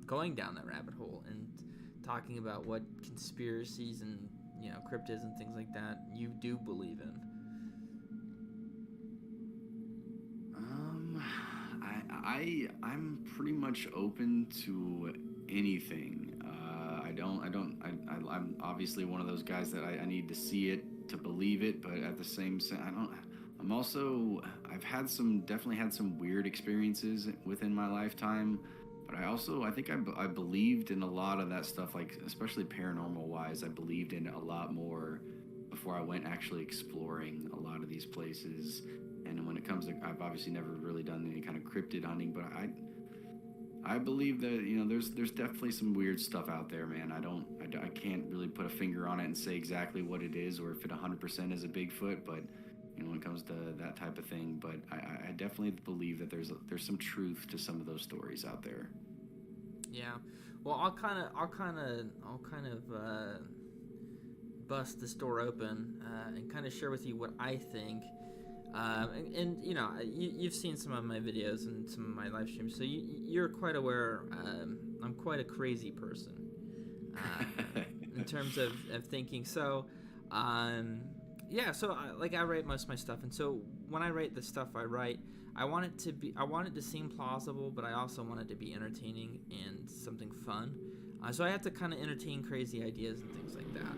going down that rabbit hole and talking about what conspiracies and cryptids and things like that you do believe in. I'm pretty much open to anything. I'm obviously one of those guys that I need to see it to believe it, but at the same time, definitely had some weird experiences within my lifetime, but I think I believed in a lot of that stuff, like especially paranormal wise. I believed in it a lot more before I went actually exploring a lot of these places. And when it comes to, I've obviously never really done any kind of cryptid hunting, but I believe that there's definitely some weird stuff out there, man. I can't really put a finger on it and say exactly what it is, or if it 100% is a Bigfoot, but when it comes to that type of thing. But I definitely believe that there's some truth to some of those stories out there. Yeah, well, I'll kind of bust this door open and kind of share with you what I think. And you've seen some of my videos and some of my live streams, so you're quite aware I'm quite a crazy person in terms of thinking. So I write most of my stuff, and so when I write the stuff I write, I want it to seem plausible, but I also want it to be entertaining and something fun. So I have to kind of entertain crazy ideas and things like that.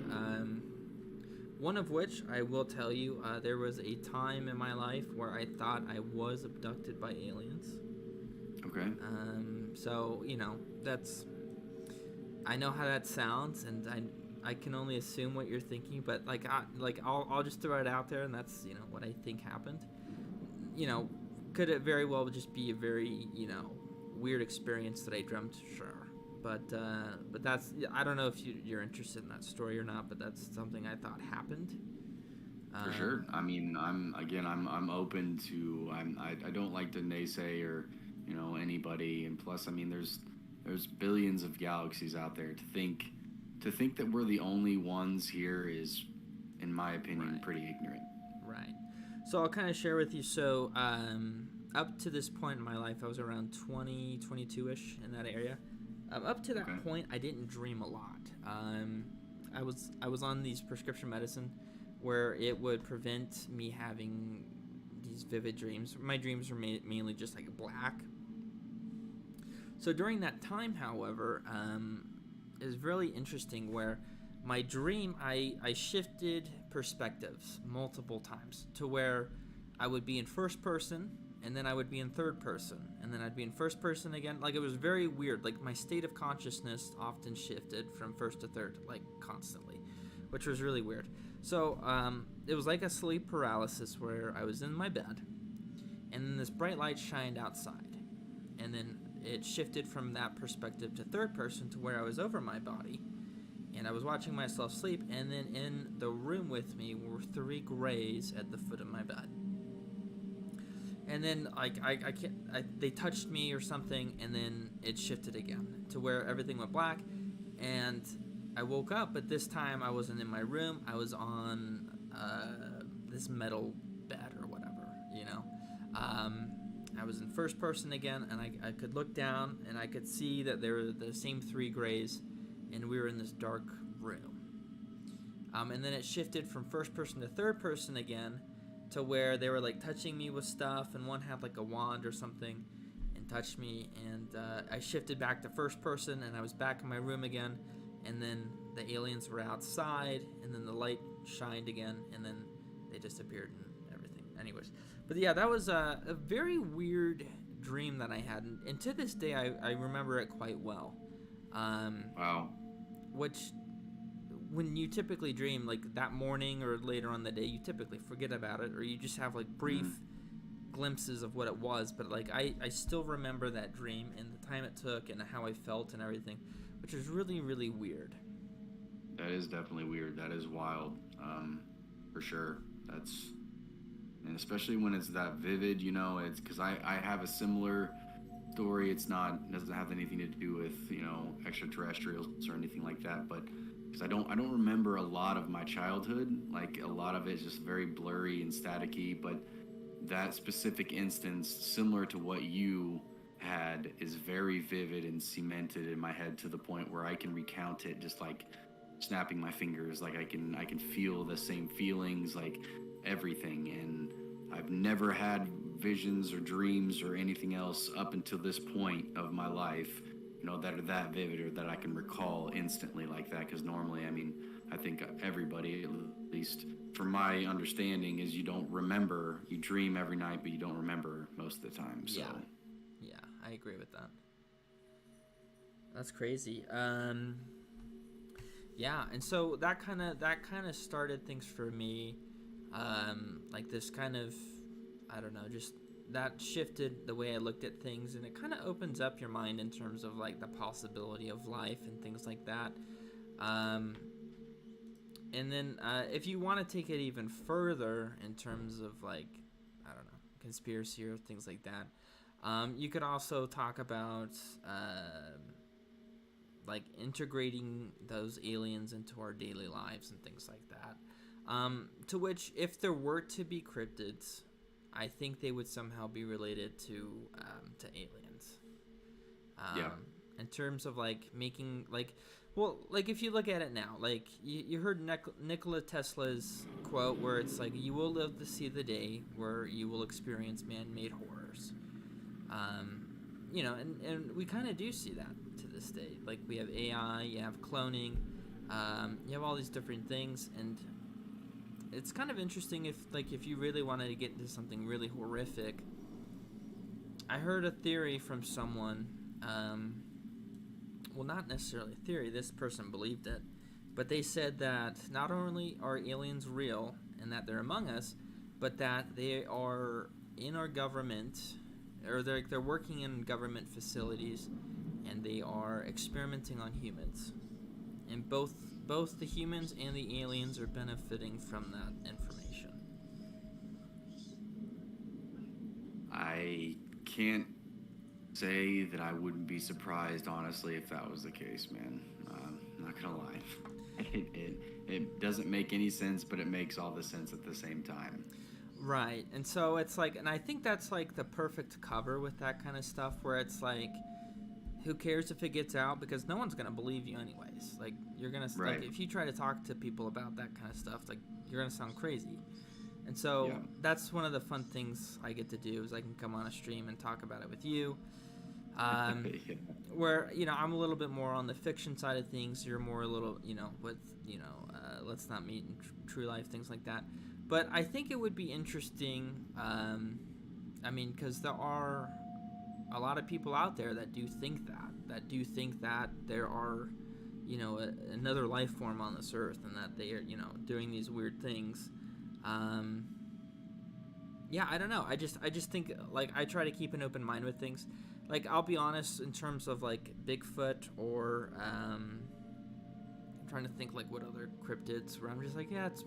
One of which, I will tell you, there was a time in my life where I thought I was abducted by aliens. Okay. So, I know how that sounds, and I can only assume what you're thinking, but I'll just throw it out there, and that's, what I think happened. Could it very well just be a very, weird experience that I dreamt? Sure. But that's, I don't know if you're interested in that story or not, but that's something I thought happened. For sure. I mean, I'm open to, I don't like to naysay or, anybody. And plus, I mean, there's billions of galaxies out there. To think that we're the only ones here is, in my opinion, pretty ignorant. Right. So I'll kind of share with you. So up to this point in my life, I was around 20, 22-ish in that area. Up to that point, I didn't dream a lot. I was on these prescription medicine where it would prevent me having these vivid dreams. My dreams were mainly just like black. So during that time, however, it was really interesting where my dream, I shifted perspectives multiple times to where I would be in first person, and then I would be in third person, and then I'd be in first person again. Like, it was very weird. Like, my state of consciousness often shifted from first to third, like, constantly, which was really weird. So it was like a sleep paralysis where I was in my bed, and then this bright light shined outside, and then it shifted from that perspective to third person to where I was over my body, and I was watching myself sleep, and then in the room with me were 3 grays at the foot of my bed. And then they touched me or something, and then it shifted again to where everything went black, and I woke up, but this time I wasn't in my room. I was on this metal bed or whatever, you know. I was in first person again, and I could look down, and I could see that there were the same 3 grays, and we were in this dark room. And then it shifted from first person to third person again, to where they were like touching me with stuff, and one had like a wand or something and touched me, and I shifted back to first person, and I was back in my room again, and then the aliens were outside, and then the light shined again, and then they disappeared and everything. Anyways, but yeah, that was a very weird dream that I had, and to this day I remember it quite well. Wow. Which, when you typically dream, like that morning or later on the day, you typically forget about it, or you just have like brief glimpses of what it was. But like I still remember that dream and the time it took and how I felt and everything, which is really, really weird. That is definitely weird. That is wild, for sure. And especially when it's that vivid, you know, it's because I have a similar story. It doesn't have anything to do with, you know, extraterrestrials or anything like that, but because I don't remember a lot of my childhood. Like, a lot of it is just very blurry and staticky, but that specific instance, similar to what you had, is very vivid and cemented in my head to the point where I can recount it just like snapping my fingers. Like I can feel the same feelings, like everything. And I've never had visions or dreams or anything else up until this point of my life, you know, that are that vivid or that I can recall instantly like that. Because normally, I mean, I think everybody, at least from my understanding, is you don't remember. You dream every night, but you don't remember most of the time. So. Yeah, I agree with that. That's crazy. Yeah, and so that kind of started things for me. Like this kind of, I don't know, just that shifted the way I looked at things, and it kind of opens up your mind in terms of like the possibility of life and things like that. And then if you want to take it even further in terms of like, I don't know, conspiracy or things like that, you could also talk about like integrating those aliens into our daily lives and things like that. To which, if there were to be cryptids, I think they would somehow be related to aliens. Yeah. In terms of like making like, well, like if you look at it now, like you heard Nikola Tesla's quote where it's like, you will live to see the day where you will experience man-made horrors. You know, and we kind of do see that to this day. Like, we have AI, you have cloning, you have all these different things, and it's kind of interesting if you really wanted to get into something really horrific. I heard a theory from someone, well, not necessarily a theory, this person believed it, but they said that not only are aliens real and that they're among us, but that they are in our government, or they're working in government facilities, and they are experimenting on humans. And both the humans and the aliens are benefiting from that information. I can't say that I wouldn't be surprised, honestly, if that was the case, man. I'm not gonna lie. It doesn't make any sense, but it makes all the sense at the same time. Right, and so it's like, and I think that's like the perfect cover with that kind of stuff, where it's like, who cares if it gets out, because no one's gonna believe you anyways. Like, you're gonna Right. like, if you try to talk to people about that kind of stuff, like, you're gonna sound crazy. And so that's one of the fun things I get to do, is I can come on a stream and talk about it with you. Yeah. Where, you know, I'm a little bit more on the fiction side of things. You're more a little, you know, with, you know, let's not meet in true life, things like that. But I think it would be interesting, I mean, because there are a lot of people out there that do think that there are, you know, another life form on this earth, and that they are, you know, doing these weird things. Yeah, I don't know. I just think, like, I try to keep an open mind with things. like, I'll be honest, in terms of like Bigfoot or I'm trying to think like what other cryptids where I'm just like, yeah, it's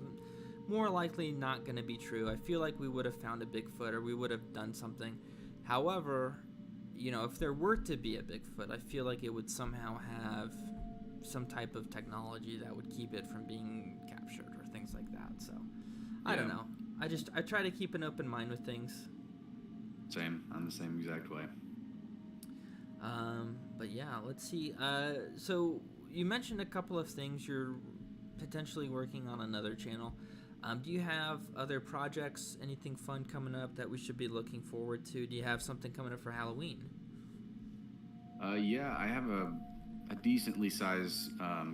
more likely not going to be true. I feel like we would have found a Bigfoot or we would have done something. However, if there were to be a Bigfoot, I feel like it would somehow have some type of technology that would keep it from being captured or things like that. So I don't know. I try to keep an open mind with things. Same. I'm the same exact way. But yeah, let's see. So you mentioned a couple of things. You're potentially working on another channel. Do you have other projects, anything fun coming up that we should be looking forward to? Do you have something coming up for Halloween? Yeah, I have a decently sized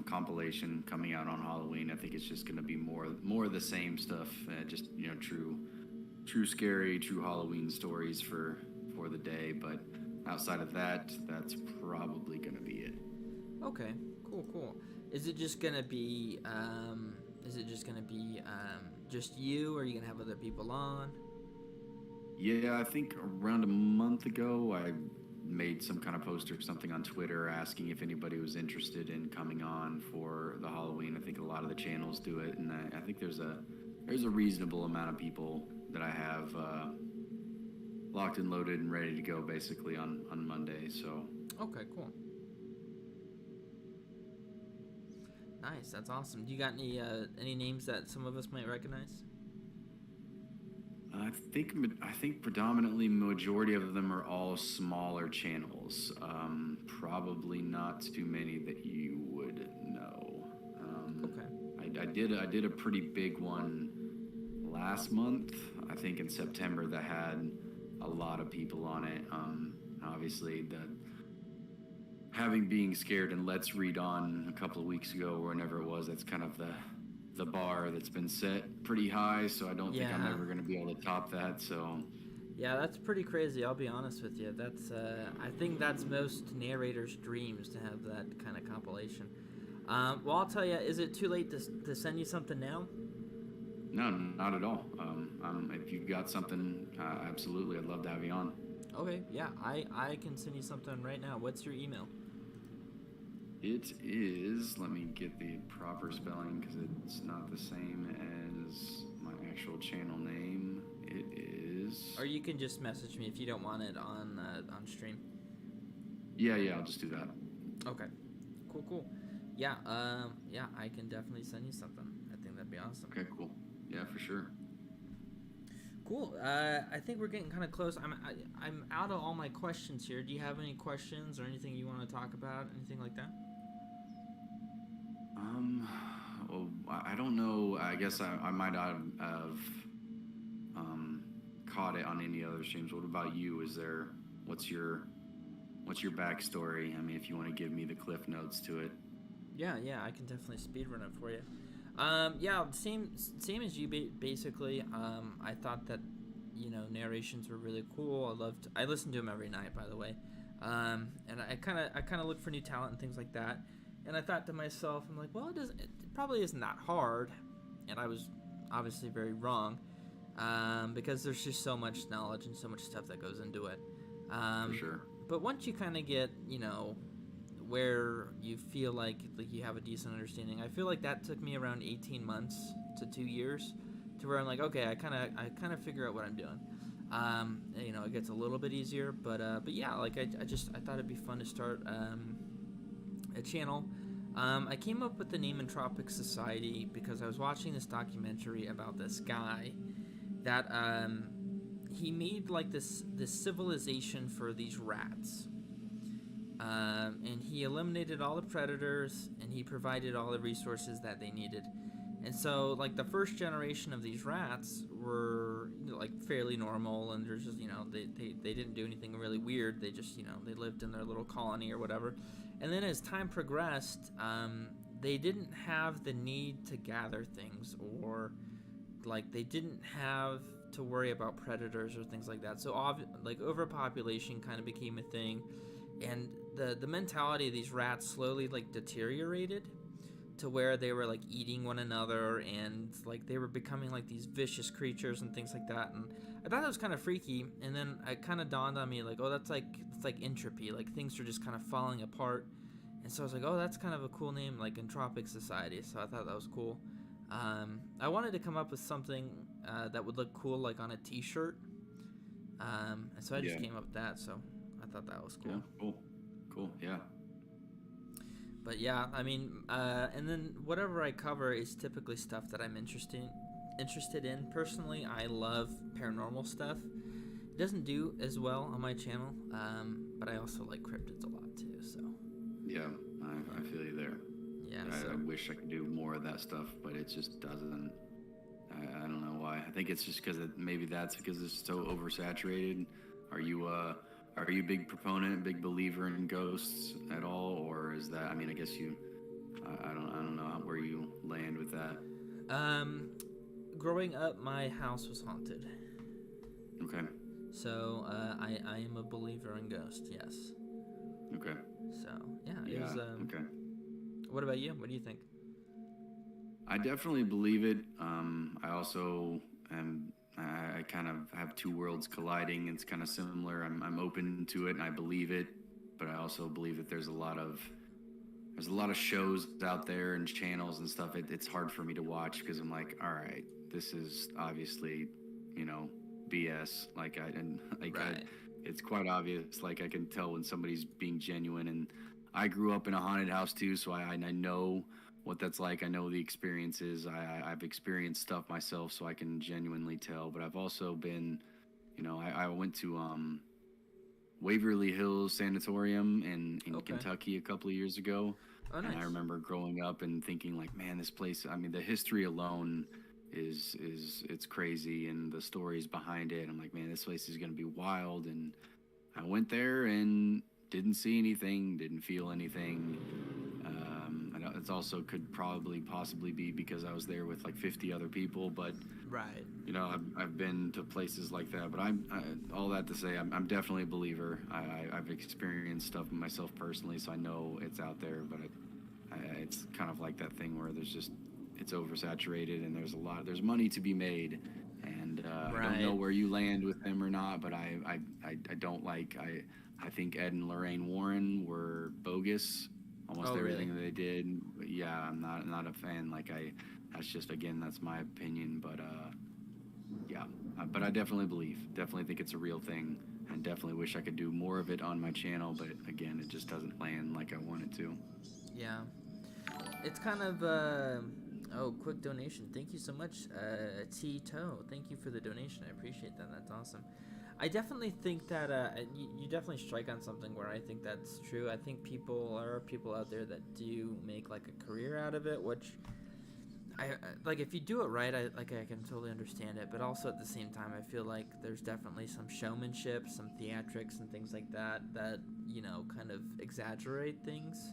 compilation coming out on Halloween. I think it's just going to be more of the same stuff. Just true scary, true Halloween stories for the day. But outside of that, that's probably going to be it. Okay, cool. Is it just gonna be just you, or are you gonna have other people on? Yeah, I think around a month ago, I made some kind of post or something on Twitter asking if anybody was interested in coming on for the Halloween. I think a lot of the channels do it, and I think there's a reasonable amount of people that I have locked and loaded and ready to go basically on Monday. So Okay, cool. Nice, that's awesome. Do you got any names that some of us might recognize? I think predominantly majority of them are all smaller channels. Probably not too many that you would know. Okay. I did a pretty big one last month. I think in September that had a lot of people on it. Obviously having Being Scared and Let's Read On a couple of weeks ago, or whenever it was, that's kind of the bar that's been set pretty high, so I don't think I'm ever going to be able to top that. So yeah, that's pretty crazy. I'll be honest with you. That's I think that's most narrators' dreams to have that kind of compilation. Well, I'll tell you, is it too late to send you something now? no, not at all. If you've got something, absolutely, I'd love to have you on. Okay, yeah, I can send you something right now. What's your email? It is, let me get the proper spelling because it's not the same as my actual channel name. It is... Or you can just message me if you don't want it on stream. Yeah, I'll just do that. Okay, cool. Yeah, I can definitely send you something. I think that'd be awesome. Okay, cool. Yeah, for sure. Cool. I think we're getting kind of close. I'm out of all my questions here. Do you have any questions or anything you want to talk about? Anything like that? Well, I don't know. I guess I might not have caught it on any other streams. What about you? What's your backstory? I mean, if you want to give me the cliff notes to it. Yeah, I can definitely speedrun it for you. Yeah, same as you basically. I thought that, narrations were really cool. I listened to them every night, by the way. And I kind of look for new talent and things like that. And I thought to myself, I'm like, well, it probably isn't that hard. And I was obviously very wrong, because there's just so much knowledge and so much stuff that goes into it. For sure. But once you kind of get, where you feel like you have a decent understanding, I feel like that took me around 18 months to 2 years, to where I'm like, okay, I kind of figure out what I'm doing. It gets a little bit easier, but yeah, like I thought it'd be fun to start a channel. I came up with the name Entropic Society because I was watching this documentary about this guy that he made like this civilization for these rats. And he eliminated all the predators, and he provided all the resources that they needed. And so, like, the first generation of these rats were, like, fairly normal, and there's just, they didn't do anything really weird. They just, they lived in their little colony or whatever. And then as time progressed, they didn't have the need to gather things, or, like, they didn't have to worry about predators or things like that. So, overpopulation kind of became a thing. And the mentality of these rats slowly, like, deteriorated to where they were like eating one another, and like they were becoming like these vicious creatures and things like that. And I thought that was kind of freaky. And then it kind of dawned on me like, oh, that's like entropy, like things are just kind of falling apart. And so I was like, oh, that's kind of a cool name, like Entropic Society. So I thought that was cool. I wanted to come up with something that would look cool, like on a T-shirt. And so I just came up with that. So I thought that was cool. Yeah, cool. Yeah. But yeah, I mean, and then whatever I cover is typically stuff that I'm interested in. Personally, I love paranormal stuff. It doesn't do as well on my channel, but I also like cryptids a lot too. So yeah, I feel you there. Yeah, I wish I could do more of that stuff, but it just doesn't. I don't know why. I think it's just because maybe that's because it's so oversaturated. Are you a big proponent, big believer in ghosts at all, or is that? I mean, I guess you. I don't know where you land with that. Growing up, my house was haunted. Okay. So I am a believer in ghosts. Yes. Okay. So it was. Okay. What about you? What do you think? I definitely believe it. I also am. I kind of have two worlds colliding. It's kind of similar. I'm open to it and I believe it, but I also believe that there's a lot of shows out there and channels and stuff. It's hard for me to watch because I'm like, all right, this is obviously, BS. It's quite obvious. Like I can tell when somebody's being genuine. And I grew up in a haunted house too, so I know what that's like. I know the experiences. I've experienced stuff myself, so I can genuinely tell. But I've also been, I went to Waverly Hills Sanatorium in Kentucky a couple of years ago. Oh, nice. And I remember growing up and thinking like, man, this place, I mean, the history alone is it's crazy, and the stories behind it. I'm like, man, this place is going to be wild. And I went there and didn't see anything, didn't feel anything. It also could possibly be because I was there with like 50 other people, but right. I've been to places like that, but all that to say, I'm definitely a believer. I've experienced stuff myself personally, so I know it's out there, but it's kind of like that thing where it's oversaturated and there's money to be made, and right. I don't know where you land with them or not, but I don't like, I think Ed and Lorraine Warren were bogus. Almost everything really? they did. Yeah, I'm not a fan. That's my opinion. But but I definitely think it's a real thing, and definitely wish I could do more of it on my channel. But again, it just doesn't land like I want it to. Yeah, it's kind of. Quick donation. Thank you so much, T-Toe. Thank you for the donation. I appreciate that. That's awesome. I definitely think that you definitely strike on something where I think that's true. I think there are people out there that do make like a career out of it, which I like. If you do it right, I can totally understand it. But also at the same time, I feel like there's definitely some showmanship, some theatrics, and things like that kind of exaggerate things.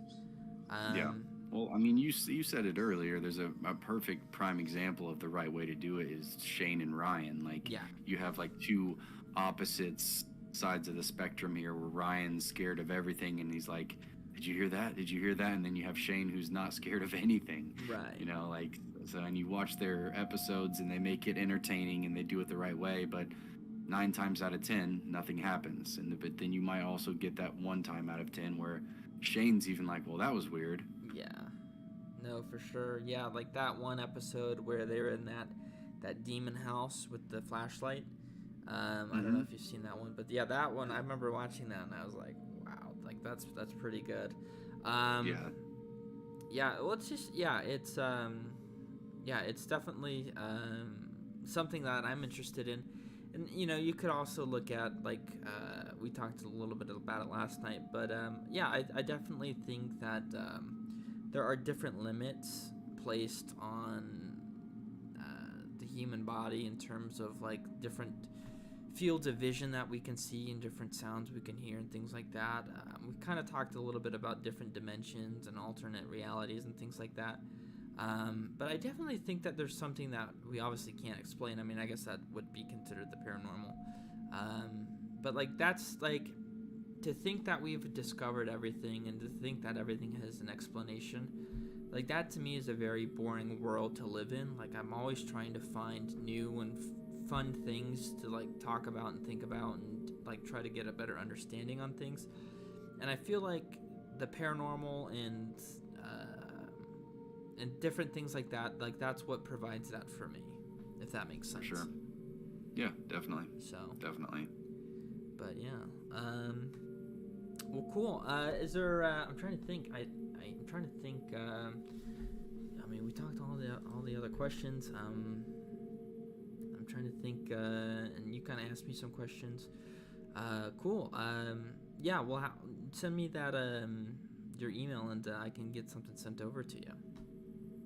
Yeah. Well, I mean, you said it earlier. There's a perfect prime example of the right way to do it is Shane and Ryan. Like, you have like two opposites sides of the spectrum here, where Ryan's scared of everything and he's like, did you hear that, and then you have Shane who's not scared of anything, right? And you watch their episodes and they make it entertaining and they do it the right way, but 9 times out of 10 nothing happens, but then you might also get that 1 time out of 10 where Shane's even like, well, that was weird. No, for sure. Yeah, like that one episode where they were in that demon house with the flashlight. I don't know if you've seen that one, but yeah, that one, I remember watching that and I was like, wow, like that's pretty good. Well, it's definitely something that I'm interested in. And you could also look at we talked a little bit about it last night, but I definitely think that there are different limits placed on the human body in terms of like different fields of vision that we can see and different sounds we can hear and things like that. We kind of talked a little bit about different dimensions and alternate realities and things like that. But I definitely think that there's something that we obviously can't explain. I mean, I guess that would be considered the paranormal. But like that's like to think that we've discovered everything and to think that everything has an explanation. like that to me is a very boring world to live in. Like I'm always trying to find new and fun things to like talk about and think about and like try to get a better understanding on things. And I feel like the paranormal and different things like that, like that's what provides that for me, if that makes sense. For sure. Yeah, definitely. So Definitely. but yeah, well, cool. Is there? I'm trying to think. I'm trying to think. I mean, we talked all the other questions. I'm trying to think, and you kind of asked me some questions. Cool. Yeah. Well, send me that your email, and I can get something sent over to you.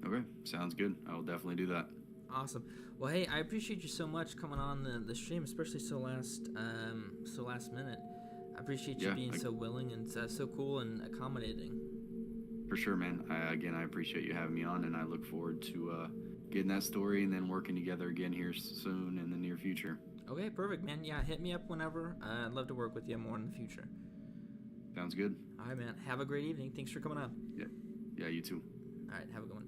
Okay, sounds good. I will definitely do that. Awesome. Well, hey, I appreciate you so much coming on the stream, especially so last minute. I appreciate you being so willing and so cool and accommodating. For sure, man. I appreciate you having me on, and I look forward to getting that story and then working together again here soon in the near future. Okay, perfect, man. Yeah, hit me up whenever. I'd love to work with you more in the future. Sounds good. All right, man. Have a great evening. Thanks for coming on. Yeah, you too. All right, have a good one.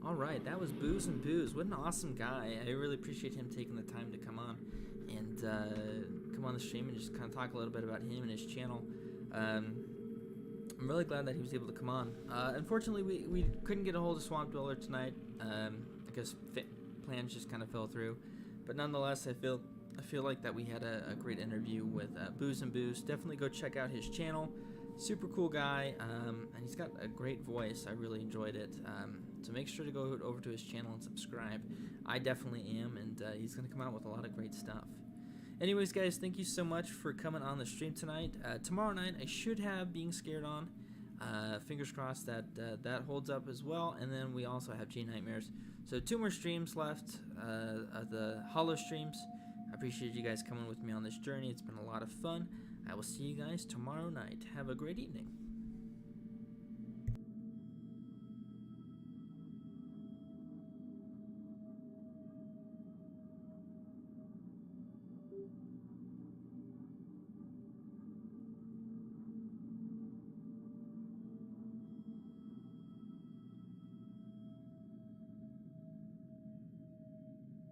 All right, that was Booze and Booze. What an awesome guy. I really appreciate him taking the time to come on and come on the stream and just kind of talk a little bit about him and his channel. I'm really glad that he was able to come on. Unfortunately, we couldn't get a hold of Swamp Dweller tonight. I guess plans just kind of fell through. But nonetheless, I feel like that we had a great interview with Booze and Booze. Definitely go check out his channel. Super cool guy, and he's got a great voice. I really enjoyed it. So make sure to go over to his channel and subscribe. I definitely am, and he's going to come out with a lot of great stuff. Anyways, guys, thank you so much for coming on the stream tonight. Tomorrow night, I should have Being Scared on. Fingers crossed that that holds up as well. And then we also have G Nightmares. So 2 more streams left, the Hallowstreams. I appreciate you guys coming with me on this journey. It's been a lot of fun. I will see you guys tomorrow night. Have a great evening.